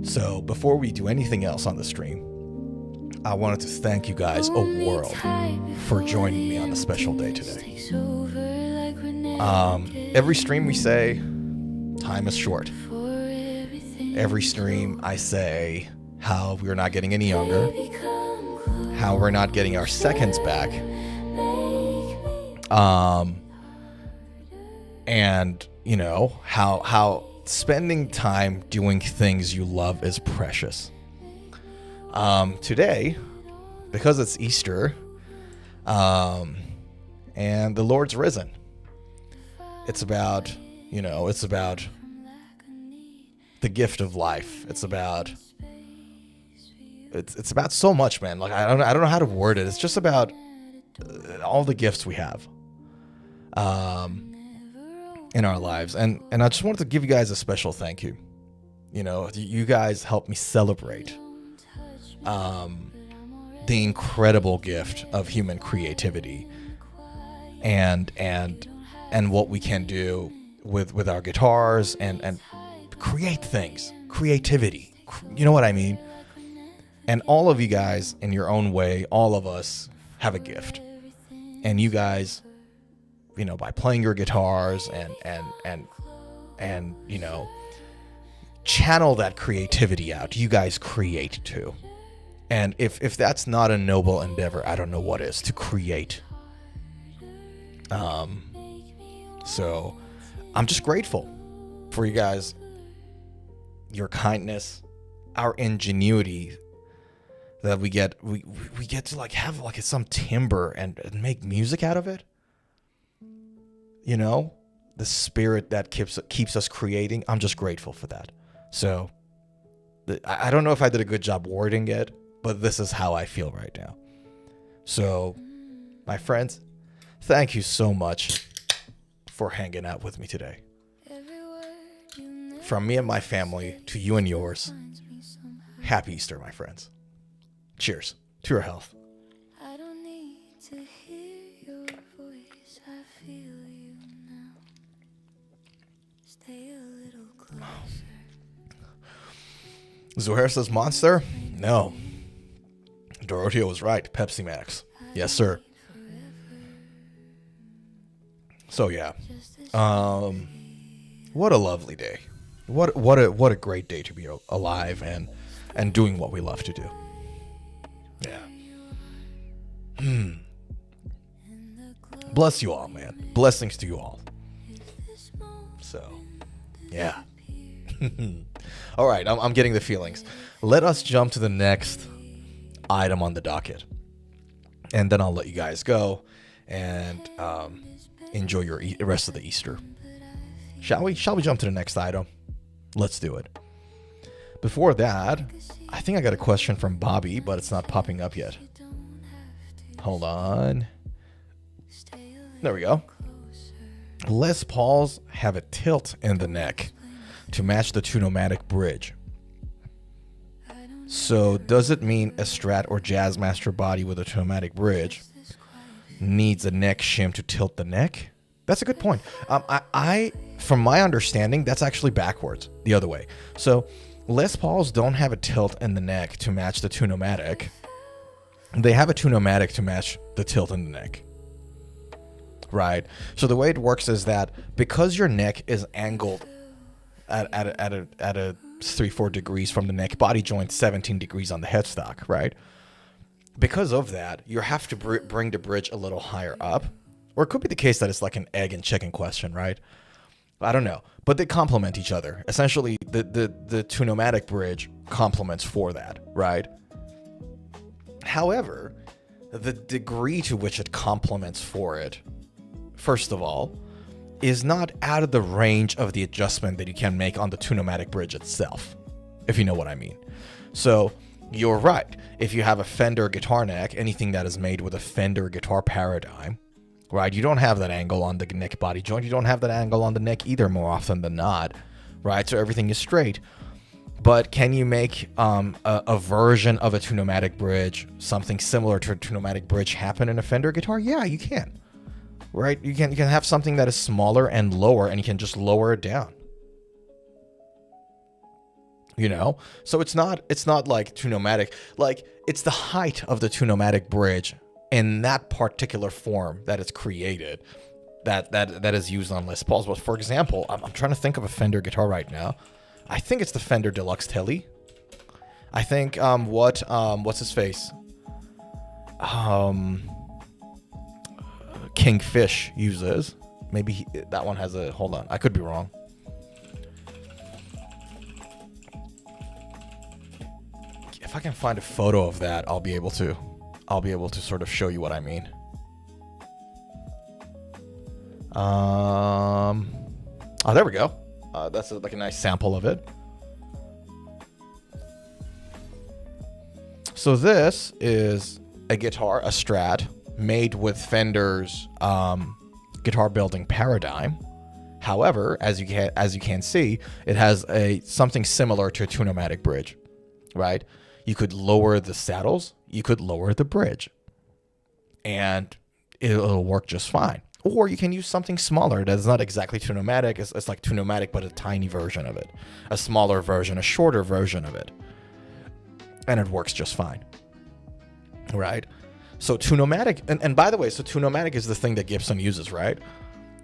Speaker 2: So before we do anything else on the stream, I wanted to thank you guys a world for joining me on a special day today. Every stream we say, time is short. Every stream I say how we're not getting any younger, how we're not getting our seconds back, and you know how spending time doing things you love is precious. Today, because it's Easter, and the Lord's risen, it's about the gift of life. It's about so much, man. Like I don't know how to word it. It's just about all the gifts we have in our lives, and I just wanted to give you guys a special thank you. You know, you guys helped me celebrate the incredible gift of human creativity and what we can do with our guitars and create things, creativity. You know what I mean? And all of you guys, in your own way, all of us have a gift. And you guys, you know, by playing your guitars and you know, channel that creativity out. You guys create too. And if that's not a noble endeavor, I don't know what is, to create. So I'm just grateful for you guys, your kindness, our ingenuity that we get to like have like some timbre and make music out of it. You know, the spirit that keeps us creating. I'm just grateful for that. So I don't know if I did a good job wording it, but this is how I feel right now. So, my friends, thank you so much for hanging out with me today. From me and my family to you and yours, happy Easter, my friends. Cheers to your health.
Speaker 1: I don't need to hear your voice. I feel you now. Stay a little closer.
Speaker 2: Zuhair says Monster? No. Dorothea was right. Pepsi Max. Yes, sir. So yeah. What a lovely day. What a great day to be alive and doing what we love to do. Yeah. Bless you all, man. Blessings to you all. So, yeah. All right, I'm getting the feelings. Let us jump to the next item on the docket, and then I'll let you guys go and enjoy your rest of the Easter. Shall we jump to the next item? Let's do it. Before that, I think I got a question from Bobby, but it's not popping up yet. Hold on. There we go. Les Pauls have a tilt in the neck to match the two-nomatic bridge. So does it mean a Strat or Jazzmaster body with a two-nomatic bridge needs a neck shim to tilt the neck? That's a good point. I from my understanding, that's actually backwards, the other way. So Les Pauls don't have a tilt in the neck to match the two-nomatic. They have a two-nomatic to match the tilt in the neck. Right? So the way it works is that because your neck is angled at a 3-4 degrees from the neck body joint, 17 degrees on the headstock, right? Because of that, you have to bring the bridge a little higher up. Or it could be the case that it's like an egg and chicken question, right? I don't know. But they complement each other. Essentially, the two-nomatic bridge complements for that, right? However, the degree to which it complements for it, first of all, is not out of the range of the adjustment that you can make on the two-nomatic bridge itself, if you know what I mean. So, you're right. If you have a Fender guitar neck, anything that is made with a Fender guitar paradigm, right, you don't have that angle on the neck body joint. You don't have that angle on the neck either more often than not, right? So everything is straight. But can you make a version of a two-nomatic bridge, something similar to a two-nomatic bridge, happen in a Fender guitar? Yeah, you can. Right? You can have something that is smaller and lower, and you can just lower it down. You know? So it's not like two-nomatic. Like, it's the height of the two-nomatic bridge in that particular form that it's created that is used on Les Pauls. But for example, I'm trying to think of a Fender guitar right now. I think it's the Fender Deluxe Tele. I think what's his face? Kingfish uses. Maybe that one has a, hold on, I could be wrong. If I can find a photo of that, I'll be able to sort of show you what I mean. Oh, there we go. That's like a nice sample of it. So this is a guitar, a Strat, made with Fender's guitar building paradigm. However, as you can see, it has something similar to a Tune-O-Matic bridge, right? You could lower the saddles, you could lower the bridge, and it'll work just fine. Or you can use something smaller that's not exactly Tune-O-Matic. It's like Tune-O-Matic, but a tiny version of it, a smaller version, a shorter version of it, and it works just fine, right? So Tune-O-Matic, and by the way, so Tune-O-Matic is the thing that Gibson uses, right?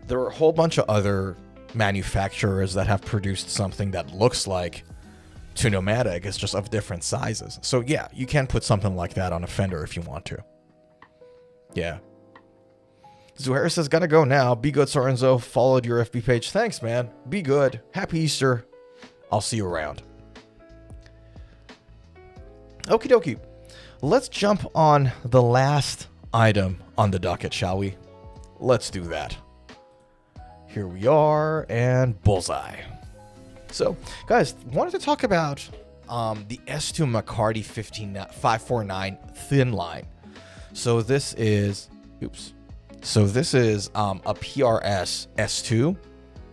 Speaker 2: There are a whole bunch of other manufacturers that have produced something that looks like Tune-O-Matic, is just of different sizes. So yeah, you can put something like that on a Fender if you want to. Yeah. Zuhair says, gotta go now. Be good, Sorenzo. Followed your FB page. Thanks, man. Be good. Happy Easter. I'll see you around. Okie dokie. Let's jump on the last item on the docket, shall we? Let's do that. Here we are, and bullseye. So, guys, wanted to talk about the S2 McCarty 549 Thinline. So this is, So this is a PRS S2.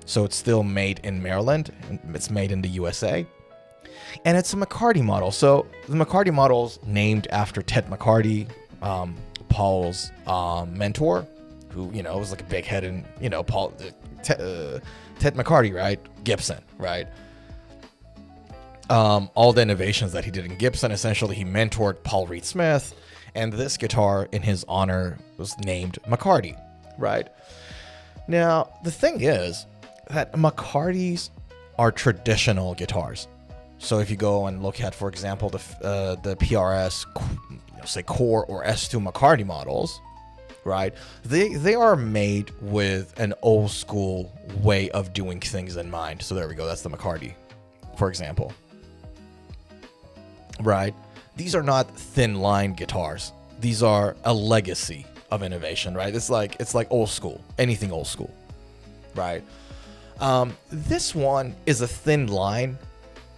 Speaker 2: So it's still made in Maryland. It's made in the USA. And it's a McCarty model. So the McCarty model's named after Ted McCarty, Paul's mentor, who, you know, was like a big head in, you know, Ted McCarty, right? Gibson, right? All the innovations that he did in Gibson, essentially he mentored Paul Reed Smith, and this guitar in his honor was named McCarty, right? Now, the thing is that McCartys are traditional guitars. So if you go and look at, for example, the PRS, say Core or S2 McCarty models, right? They are made with an old school way of doing things in mind. So there we go. That's the McCarty, for example. Right? These are not thin line guitars. These are a legacy of innovation, right? It's like old school, anything old school, right? This one is a thin line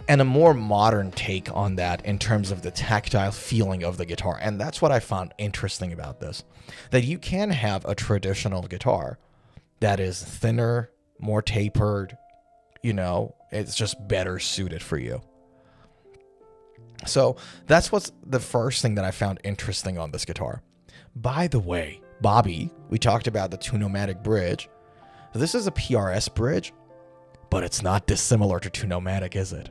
Speaker 2: and a more modern take on that in terms of the tactile feeling of the guitar. And that's what I found interesting about this, that you can have a traditional guitar that is thinner, more tapered, you know, it's just better suited for you. So that's what's the first thing that I found interesting on this guitar. By the way, Bobby, we talked about the Tune-O-Matic bridge. This is a PRS bridge, but it's not dissimilar to Tune-O-Matic, is it?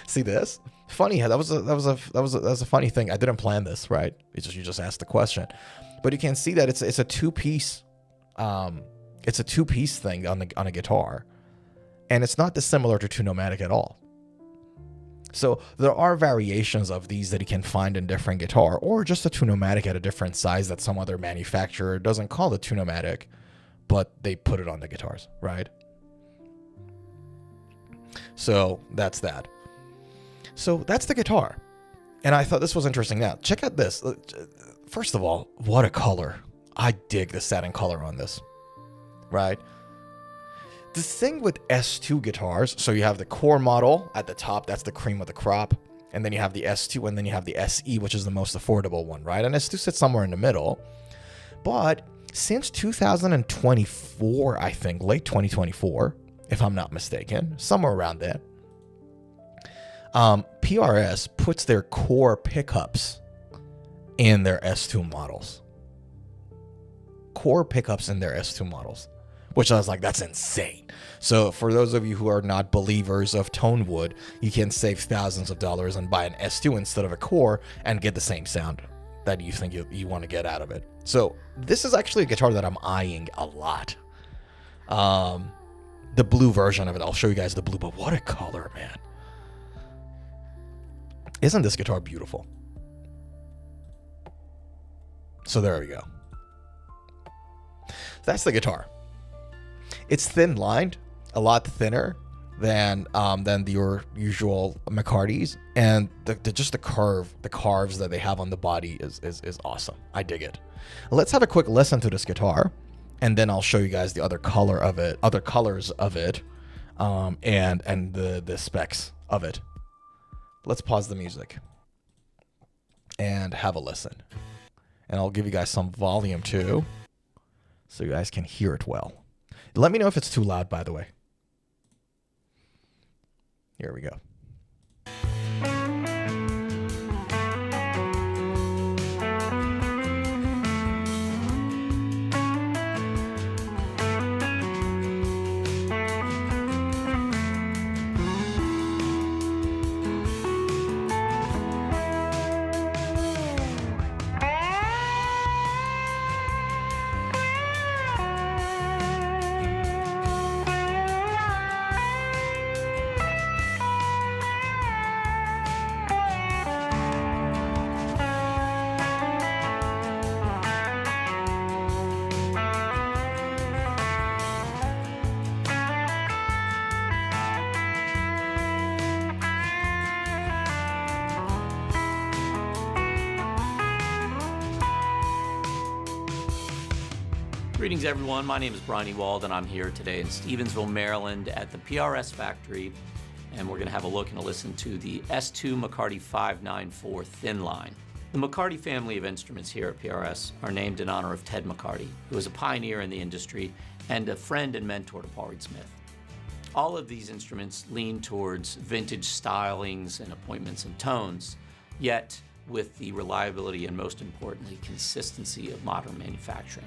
Speaker 2: See this? Funny how that was a funny thing. I didn't plan this, right? It's just, you just asked the question, but you can see that it's a two-piece thing on a guitar, and it's not dissimilar to Tune-O-Matic at all. So there are variations of these that you can find in different guitar, or just a Tune-O-Matic at a different size that some other manufacturer doesn't call it Tune-O-Matic, but they put it on the guitars, right? So that's that. So that's the guitar. And I thought this was interesting. Now, check out this. First of all, what a color. I dig the satin color on this, right? The thing with S2 guitars, so you have the Core model at the top, that's the cream of the crop, and then you have the S2, and then you have the SE, which is the most affordable one, right? And S2 sits somewhere in the middle. But since 2024, I think, late 2024, if I'm not mistaken, somewhere around there, PRS puts their Core pickups in their S2 models. Core pickups in their S2 models. Which I was like, that's insane. So for those of you who are not believers of tone wood, you can save thousands of dollars and buy an S2 instead of a Core and get the same sound that you think you want to get out of it. So this is actually a guitar that I'm eyeing a lot. The blue version of it, I'll show you guys the blue, but what a color, man. Isn't this guitar beautiful? So there we go. that's the guitar. It's thin-lined, a lot thinner than your usual McCartys, and just the carves that they have on the body is awesome. I dig it. Let's have a quick listen to this guitar, and then I'll show you guys the other colors of it, and the specs of it. Let's pause the music and have a listen, and I'll give you guys some volume too, so you guys can hear it well. Let me know if it's too loud, by the way. Here we go.
Speaker 3: Greetings everyone, my name is Brian Ewald and I'm here today in Stevensville, Maryland at the PRS factory, and we're going to have a look and a listen to the S2 McCarty 594 Thinline. The McCarty family of instruments here at PRS are named in honor of Ted McCarty, who was a pioneer in the industry and a friend and mentor to Paul Reed Smith. All of these instruments lean towards vintage stylings and appointments and tones, yet with the reliability and most importantly consistency of modern manufacturing.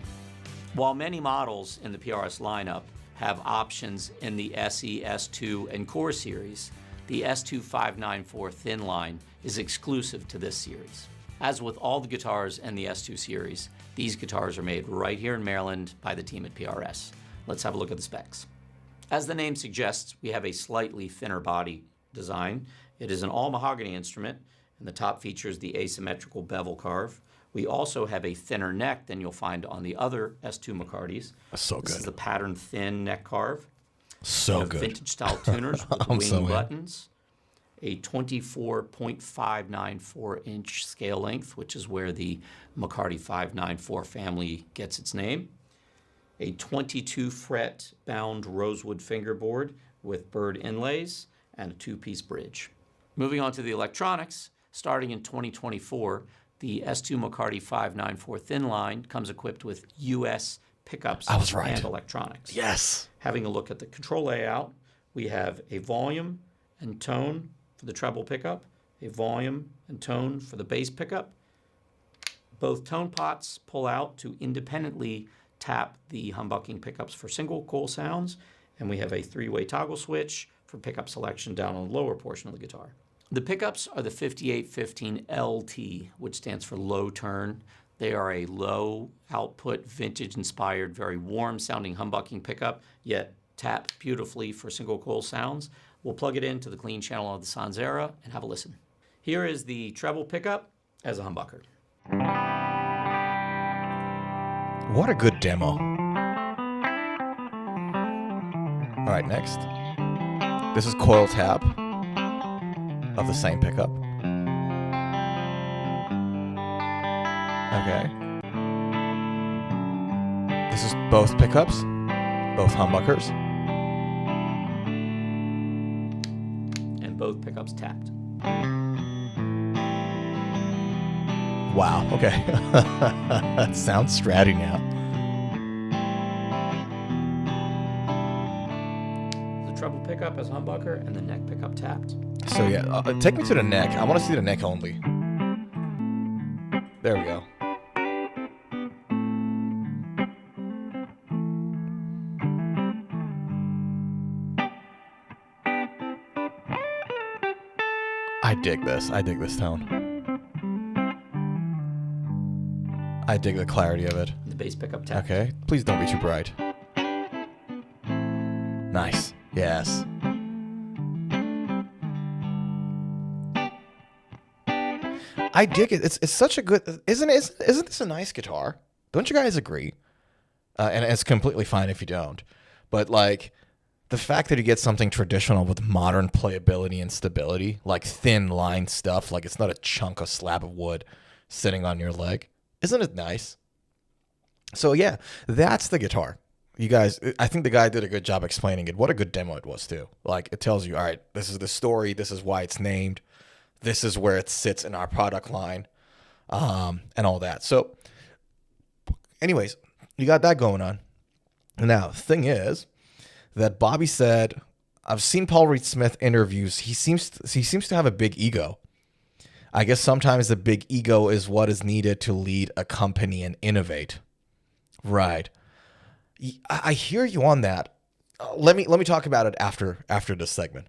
Speaker 3: While many models in the PRS lineup have options in the SE, S2, and Core series, the S2 594 Thinline is exclusive to this series. As with all the guitars in the S2 series, these guitars are made right here in Maryland by the team at PRS. Let's have a look at the specs. As the name suggests, we have a slightly thinner body design. It is an all mahogany instrument, and the top features the asymmetrical bevel carve. We also have a thinner neck than you'll find on the other S2 McCartys.
Speaker 2: That's so good.
Speaker 3: This is the pattern thin neck carve.
Speaker 2: So good.
Speaker 3: Vintage style tuners with
Speaker 2: I'm
Speaker 3: wing
Speaker 2: so in.
Speaker 3: buttons. A 24.594 inch scale length, which is where the McCarty 594 family gets its name. A 22 fret bound rosewood fingerboard with bird inlays and a 2-piece bridge. Moving on to the electronics, starting in 2024, the S2 McCarty 594 Thinline comes equipped with US pickups and electronics.
Speaker 2: Yes.
Speaker 3: Having a look at the control layout, we have a volume and tone for the treble pickup, a volume and tone for the bass pickup. Both tone pots pull out to independently tap the humbucking pickups for single coil sounds, and we have a 3-way toggle switch for pickup selection down on the lower portion of the guitar. The pickups are the 5815 LT, which stands for low turn. They are a low output, vintage inspired, very warm sounding humbucking pickup, yet tap beautifully for single coil sounds. We'll plug it into the clean channel of the Zander and have a listen. Here is the treble pickup as a humbucker.
Speaker 2: What a good demo. All right, next. This is coil tap of the same pickup. Okay. This is both pickups, both humbuckers.
Speaker 3: And both pickups tapped.
Speaker 2: Wow, okay. That sounds stratty now.
Speaker 3: The treble pickup as humbucker and the neck pickup tapped.
Speaker 2: So yeah, take me to the neck. I want to see the neck only. There we go. I dig this. I dig this tone. I dig the clarity of it.
Speaker 3: The bass pickup tapped.
Speaker 2: Okay, please don't be too bright. Nice. Yes. I dig it. It's such a good, isn't this a nice guitar? Don't you guys agree? and it's completely fine if you don't. But like the fact that you get something traditional with modern playability and stability, like thin line stuff, like it's not a chunk of slab of wood sitting on your leg, isn't it nice? So yeah, that's the guitar. You guys, I think the guy did a good job explaining it. What a good demo it was too. Like it tells you, all right, this is the story, this is why it's named, this is where it sits in our product line, and all that. So anyways, you got that going on. Now, the thing is that Bobby said, I've seen Paul Reed Smith interviews. He seems to have a big ego. I guess sometimes the big ego is what is needed to lead a company and innovate. Right. I hear you on that. Let me talk about it after this segment.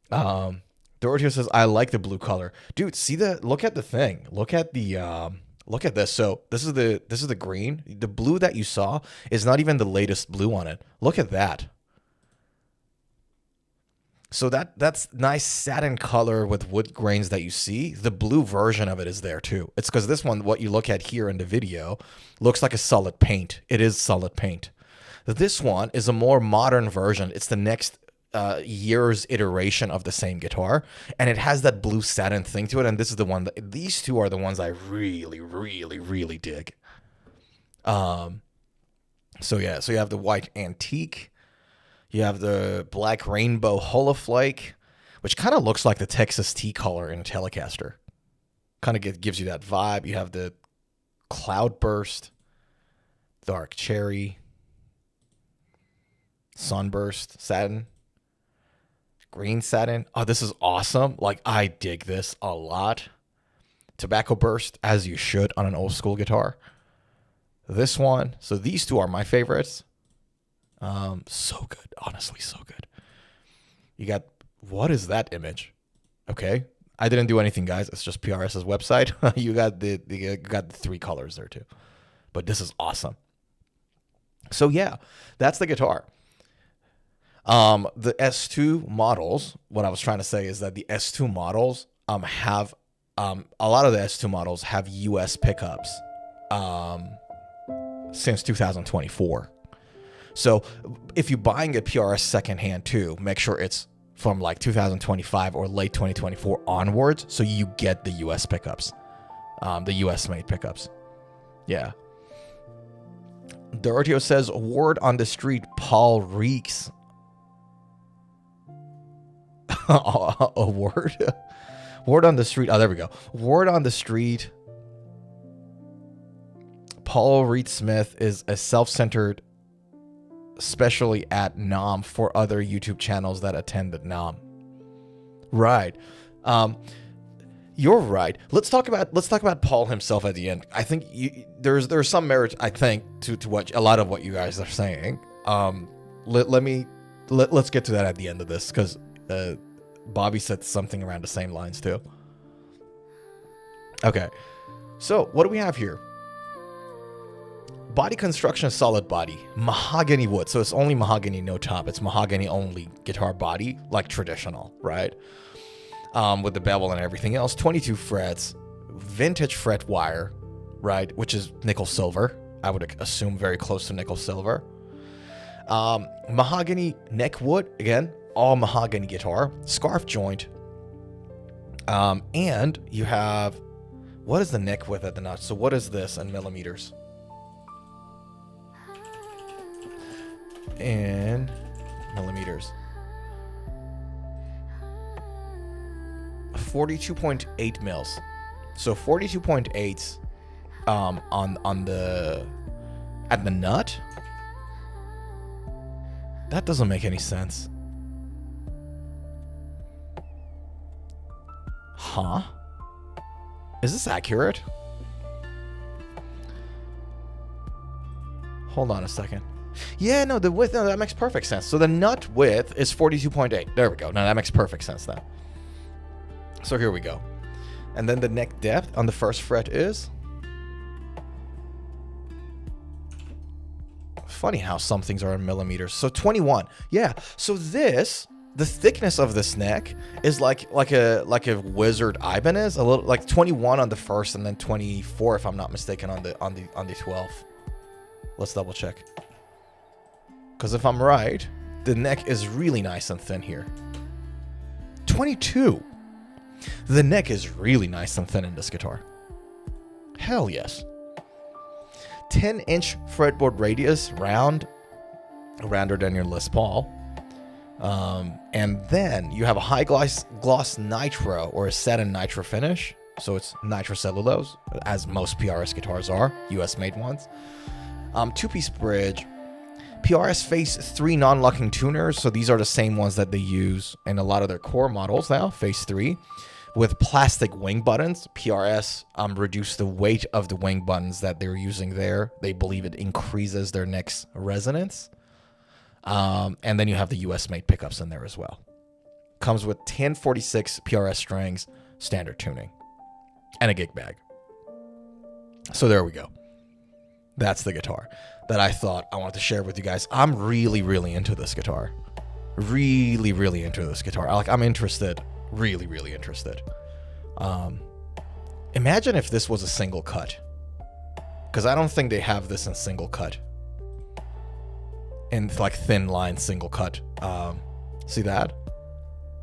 Speaker 2: Dorothy says, I like the blue color. Dude, look at the thing. Look at this. So this is the green. The blue that you saw is not even the latest blue on it. Look at that. So that's nice satin color with wood grains that you see. The blue version of it is there too. It's because this one, what you look at here in the video, looks like a solid paint. It is solid paint. This one is a more modern version. It's the next year's iteration of the same guitar, and it has that blue satin thing to it. And this is the one that these two are the ones I really, really, really dig. So yeah, so you have the white antique. You have the black rainbow holoflake, which kind of looks like the Texas T color in a Telecaster. Kind of gives you that vibe. You have the cloudburst, dark cherry, sunburst satin, green satin. Oh, this is awesome. Like, I dig this a lot. Tobacco burst, as you should on an old school guitar. This one. So these two are my favorites. So good. Honestly, so good. You got, what is that image? Okay. I didn't do anything, guys. It's just PRS's website. You got the three colors there too. But this is awesome. So yeah, that's the guitar. The S2 models, what I was trying to say is that the S2 models have a lot of the S2 models have US pickups since 2024. So if you're buying a PRS secondhand too, make sure it's from like 2025 or late 2024 onwards, so you get the US pickups, the US made pickups. Yeah. Dorotio says, word on the street, Paul reeks. A word? Word on the street. Oh, there we go. Word on the street. Paul Reed Smith is a self-centered, especially at NAM, for other YouTube channels that attended NAM. Right. You're right. Let's talk about Paul himself at the end. I think there's some merit, I think, to what a lot of what you guys are saying. Let's get to that at the end of this, because Bobby said something around the same lines too. Okay. So what do we have here? Body construction is solid body. Mahogany wood. So it's only mahogany, no top. It's mahogany only guitar body, like traditional, right? With the bevel and everything else. 22 frets. Vintage fret wire, right? Which is nickel silver. I would assume very close to nickel silver. Mahogany neck wood. Again, all mahogany guitar. Scarf joint. And you have... What is the neck width at the notch? So what is this in millimeters? In millimeters. 42.8 mils. So 42.8 on the at the nut. That doesn't make any sense. Huh? Is this accurate? Hold on a second. Yeah, no, the width, no, that makes perfect sense. So the nut width is 42.8. There we go. Now that makes perfect sense then. So here we go. And then the neck depth on the first fret is... Funny how some things are in millimeters. So 21. Yeah, so this... The thickness of this neck is like a wizard Ibanez, a little like 21 on the first and then 24 if I'm not mistaken on the 12th. Let's double check. Because if I'm right, the neck is really nice and thin here. 22. The neck is really nice and thin in this guitar. Hell yes. 10-inch fretboard radius, round, rounder than your Les Paul. And then you have a high gloss nitro or a satin nitro finish. So it's nitrocellulose, as most PRS guitars are, US made ones. Two-piece bridge. PRS Phase 3 non-locking tuners. So these are the same ones that they use in a lot of their core models now, Phase 3. With plastic wing buttons. PRS reduced the weight of the wing buttons that they're using there. They believe it increases their neck's resonance. And then you have the US made pickups in there as well. Comes with 1046 PRS strings, standard tuning, and a gig bag. So there we go. That's the guitar that I thought I wanted to share with you guys. I'm really, really into this guitar. Really, really into this guitar. I'm interested. Really, really interested. Imagine if this was a single cut. Because I don't think they have this in single cut. In like thin line single cut. See that?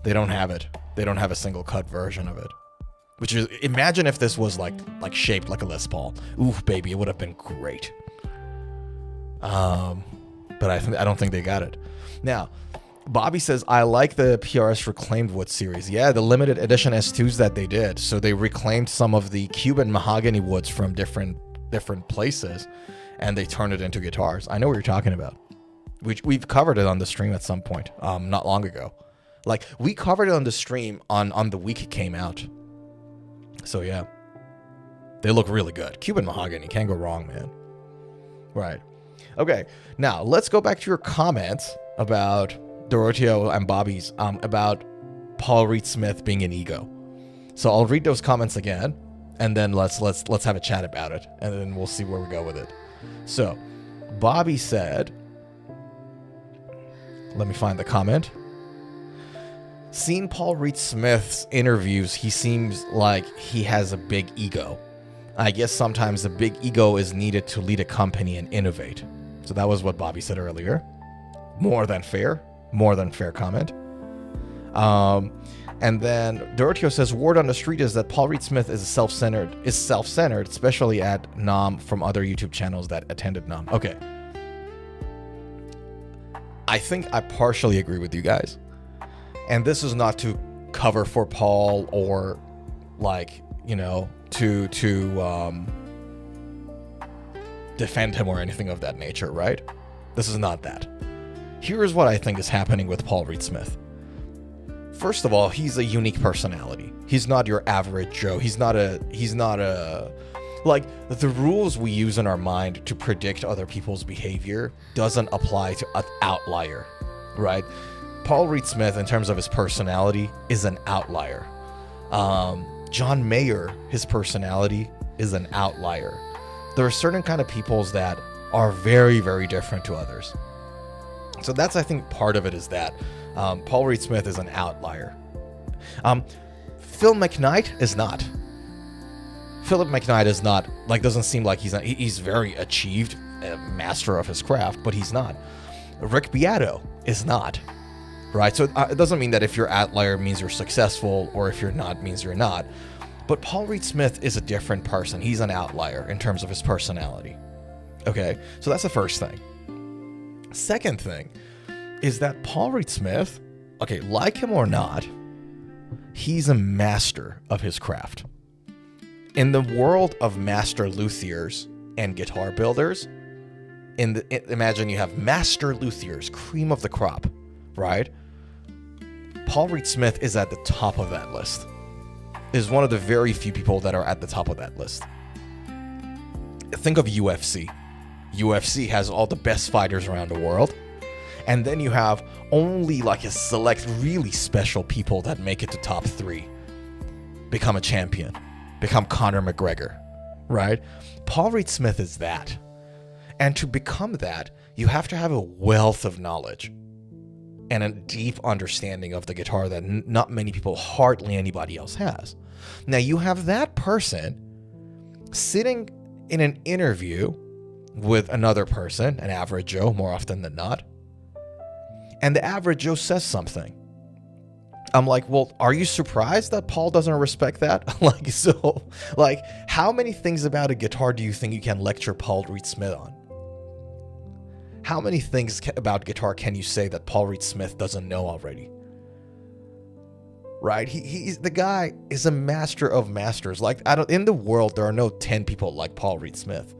Speaker 2: They don't have it. They don't have a single cut version of it. Which is, imagine if this was like shaped like a Les Paul. Oof, baby, it would have been great. But I don't think they got it. Now, Bobby says, I like the PRS reclaimed wood series. Yeah, the limited edition S2s that they did. So they reclaimed some of the Cuban mahogany woods from different places, and they turned it into guitars. I know what you're talking about. We've covered it on the stream at some point, not long ago. Like, we covered it on the stream on the week it came out. So yeah, they look really good. Cuban mahogany, can't go wrong, man. Right. Okay, now let's go back to your comments about Doroteo and Bobby's about Paul Reed Smith being an ego. So I'll read those comments again, and then let's have a chat about it, and then we'll see where we go with it. So Bobby said, let me find the comment. Seen Paul Reed Smith's interviews, he seems like he has a big ego. I guess sometimes a big ego is needed to lead a company and innovate. So that was what Bobby said earlier. More than fair comment. And then Doroteo says, word on the street is that Paul Reed Smith is self-centered, especially at NOM from other YouTube channels that attended NOM. Okay. I think I partially agree with you guys. And this is not to cover for Paul or to defend him or anything of that nature, right? This is not that. Here's what I think is happening with Paul Reed Smith. First of all, he's a unique personality. He's not your average Joe. He's not a like, the rules we use in our mind to predict other people's behavior doesn't apply to an outlier, right? Paul Reed Smith, in terms of his personality, is an outlier. John Mayer, his personality is an outlier. There are certain kind of peoples that are very, very different to others. So that's, I think, part of it is that Paul Reed Smith is an outlier. Phil McKnight is not. Philip McKnight is not, doesn't seem like he's very achieved, a master of his craft, but he's not. Rick Beato is not. Right? So it doesn't mean that if you're outlier means you're successful, or if you're not means you're not. But Paul Reed Smith is a different person. He's an outlier in terms of his personality. Okay? So that's the first thing. Second thing is that Paul Reed Smith, okay, like him or not, he's a master of his craft. In the world of master luthiers and guitar builders, imagine you have master luthiers, cream of the crop, right? Paul Reed Smith is at the top of that list. Is one of the very few people that are at the top of that list. Think of UFC. UFC has all the best fighters around the world. And then you have only a select really special people that make it to top 3. Become a champion. Become Conor McGregor. Right? Paul Reed Smith is that. And to become that, you have to have a wealth of knowledge and a deep understanding of the guitar that not many people, hardly anybody else has. Now, you have that person sitting in an interview with another person, an average Joe more often than not, And the average Joe says something. I'm like, well, are you surprised that Paul doesn't respect that? Like, how many things about a guitar do you think you can lecture Paul Reed Smith on? How many things about guitar can you say that Paul Reed Smith doesn't know already? Right? He's the guy is a master of masters. Like, in the world, there are no 10 people like Paul Reed Smith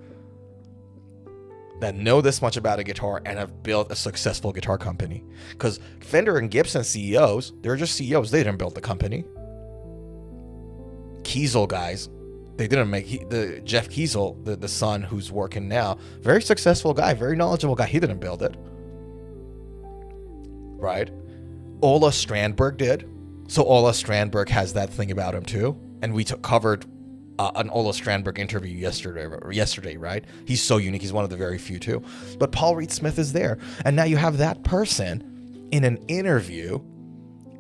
Speaker 2: that know this much about a guitar and have built a successful guitar company. Because Fender and Gibson CEOs, they're just CEOs. They didn't build the company. Kiesel guys, they didn't make the Jeff Kiesel, the son who's working now, very successful guy, very knowledgeable guy. He didn't build it, right? Ola Strandberg did. So Ola Strandberg has that thing about him too, and we covered an Ola Strandberg interview yesterday, right? He's so unique. He's one of the very few too. But Paul Reed Smith is there. And now you have that person in an interview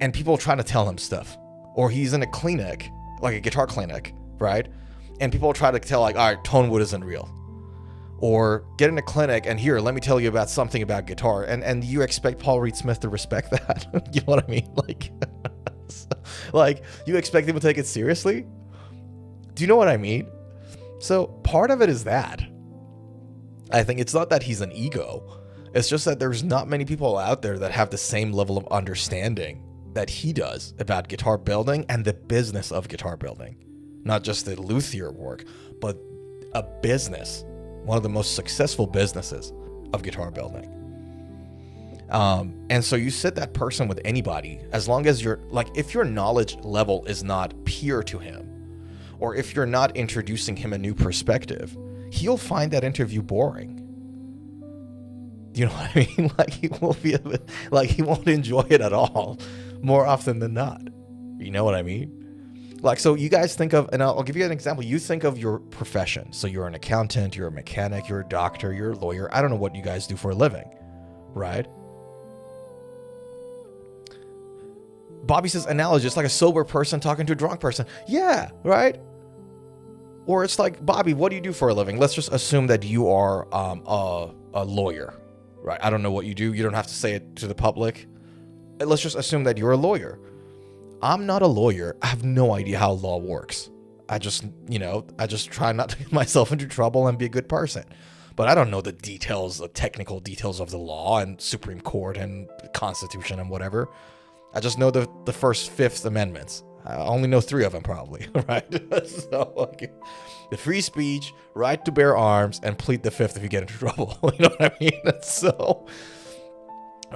Speaker 2: and people trying to tell him stuff. Or he's in a clinic, like a guitar clinic, right? And people try to tell, like, all right, tone wood isn't real. Or get in a clinic and here, let me tell you about something about guitar. And you expect Paul Reed Smith to respect that? You know what I mean? Like, you expect him to take it seriously? Do you know what I mean? So part of it is that. I think it's not that he's an ego. It's just that there's not many people out there that have the same level of understanding that he does about guitar building and the business of guitar building. Not just the luthier work, but a business. One of the most successful businesses of guitar building. And so you sit that person with anybody, as long as if your knowledge level is not peer to him, or if you're not introducing him a new perspective, he'll find that interview boring. Do you know what I mean? Like, he will be he won't enjoy it at all, more often than not. You know what I mean? Like, so you guys think of, and I'll give you an example. You think of your profession. So you're an accountant, you're a mechanic, you're a doctor, you're a lawyer. I don't know what you guys do for a living, right? Bobby says analogy, it's like a sober person talking to a drunk person. Yeah, right? Or it's like, Bobby, what do you do for a living? Let's just assume that you are a lawyer, right? I don't know what you do. You don't have to say it to the public. Let's just assume that you're a lawyer. I'm not a lawyer. I have no idea how law works. I just try not to get myself into trouble and be a good person. But I don't know the details, the technical details of the law and Supreme Court and Constitution and whatever. I just know the first 5th amendments. I only know 3 of them probably, right? So, the free speech, right to bear arms, and plead the 5th if you get into trouble. You know what I mean? So,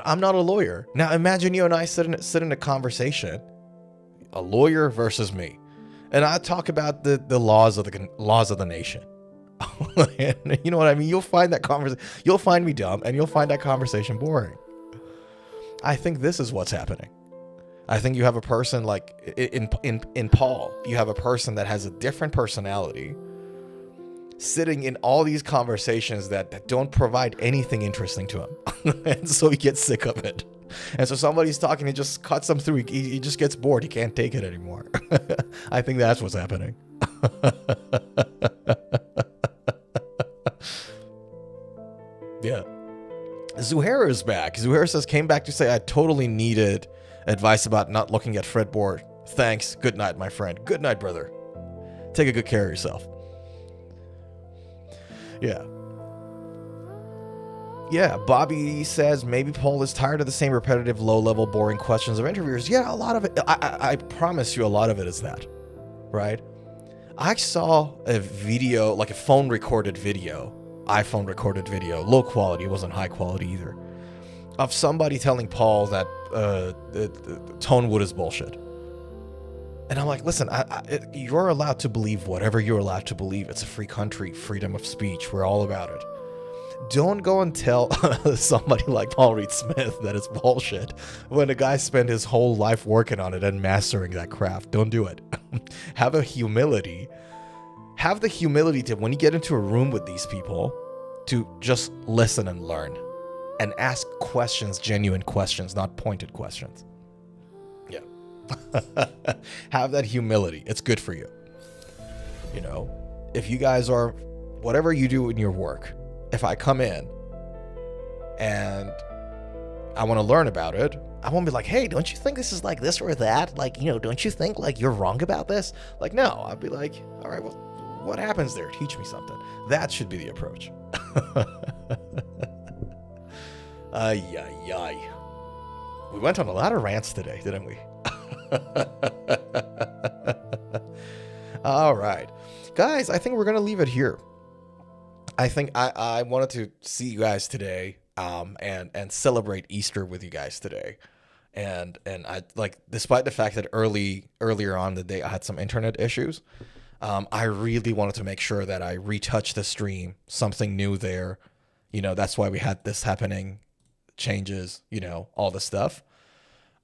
Speaker 2: I'm not a lawyer. Now, imagine you and I sit in a conversation, a lawyer versus me, and I talk about the laws of the nation. You know what I mean? You'll find me dumb, and you'll find that conversation boring. I think this is what's happening. I think you have a person like in Paul, you have a person that has a different personality sitting in all these conversations that don't provide anything interesting to him. And so he gets sick of it. And so somebody's talking, he just cuts him through. He just gets bored. He can't take it anymore. I think that's what's happening. Yeah. Zuhair is back. Zuhair says, came back to say I totally needed advice about not looking at fretboard. Thanks. Good night, my friend. Good night, brother. Take a good care of yourself. Yeah. Yeah, Bobby says maybe Paul is tired of the same repetitive, low-level, boring questions of interviewers. Yeah, a lot of it. I promise you a lot of it is that, right? I saw a video, like a phone-recorded video, iPhone recorded video, low quality, it wasn't high quality either, of somebody telling Paul that the tone wood is bullshit. And I'm like, listen, you're allowed to believe whatever you're allowed to believe. It's a free country, freedom of speech. We're all about it. Don't go and tell somebody like Paul Reed Smith that it's bullshit when a guy spent his whole life working on it and mastering that craft. Don't do it. Have the humility to, when you get into a room with these people, to just listen and learn and ask questions, genuine questions, not pointed questions. Yeah. Have that humility. It's good for you. You know, if you guys are, whatever you do in your work, if I come in and I want to learn about it. I won't be like, hey, don't you think this is like this or that? Like, you know, don't you think like you're wrong about this? Like, no, I'll be like, all right, well, what happens there? Teach me something. That should be the approach. Ay, ay, ay. We went on a lot of rants today, didn't we? All right. Guys, I think we're going to leave it here. I think I wanted to see you guys today and celebrate Easter with you guys today. And I like, despite the fact that earlier on the day I had some internet issues, I really wanted to make sure that I retouched the stream, something new there. You know, that's why we had this happening, changes, you know, all the stuff.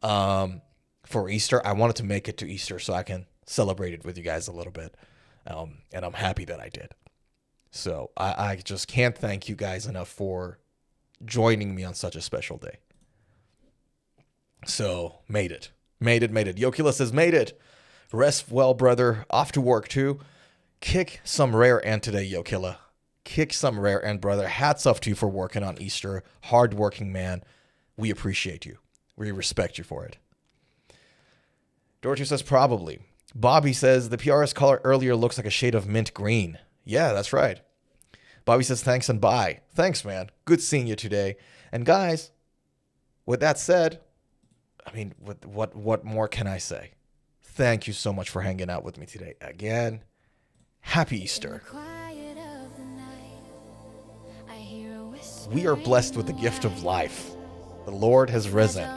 Speaker 2: For Easter, I wanted to make it to Easter so I can celebrate it with you guys a little bit. And I'm happy that I did. So I just can't thank you guys enough for joining me on such a special day. So made it. Yokila says, made it. Rest well, brother. Off to work too. Kick some rare end today, Yokila. Kick some rare end, brother. Hats off to you for working on Easter. Hardworking man. We appreciate you. We respect you for it. Dorothy says, probably. Bobby says, the PRS color earlier looks like a shade of mint green. Yeah, that's right. Bobby says, thanks and bye. Thanks, man. Good seeing you today. And guys, with that said, I mean, what more can I say? Thank you so much for hanging out with me today. Again, happy Easter. We are blessed with the gift of life. The Lord has risen.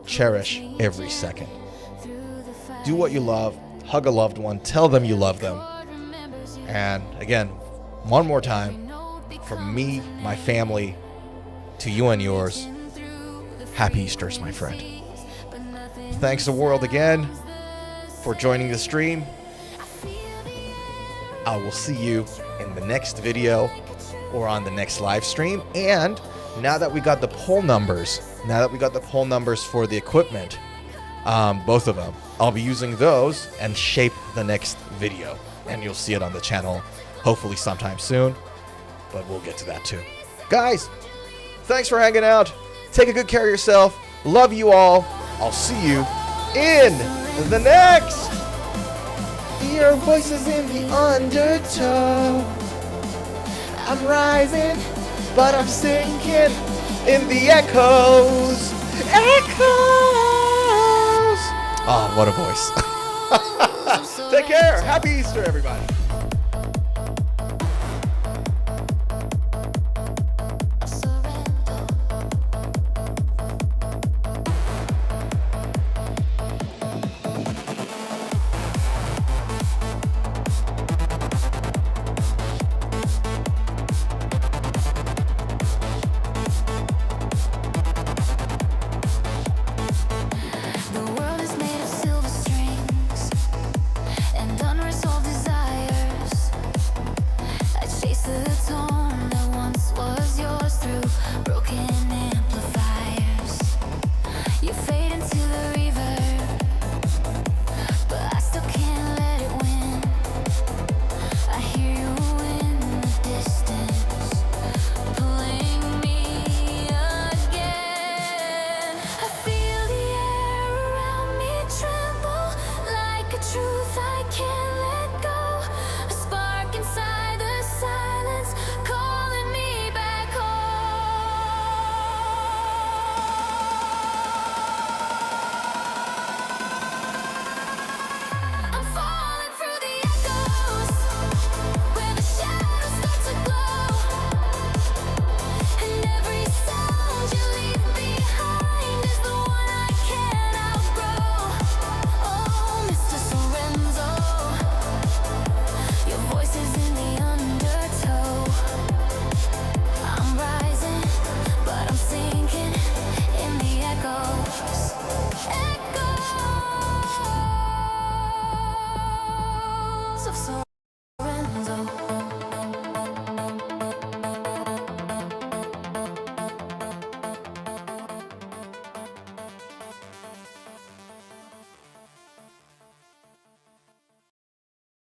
Speaker 2: Cherish every second. Do what you love. Hug a loved one. Tell them you love them. And again, one more time, from me, my family, to you and yours, happy Easters, my friend. Thanks the world again for joining the stream. I will see you in the next video or on the next live stream. And now that we got the poll numbers for the equipment, both of them, I'll be using those and shape the next video. And you'll see it on the channel, hopefully sometime soon. But we'll get to that too. Guys, thanks for hanging out. Take a good care of yourself. Love you all. I'll see you in the next. Your voices in the undertow. I'm rising, but I'm sinking in the echoes. Oh, what a voice. Take care. Happy Easter, everybody.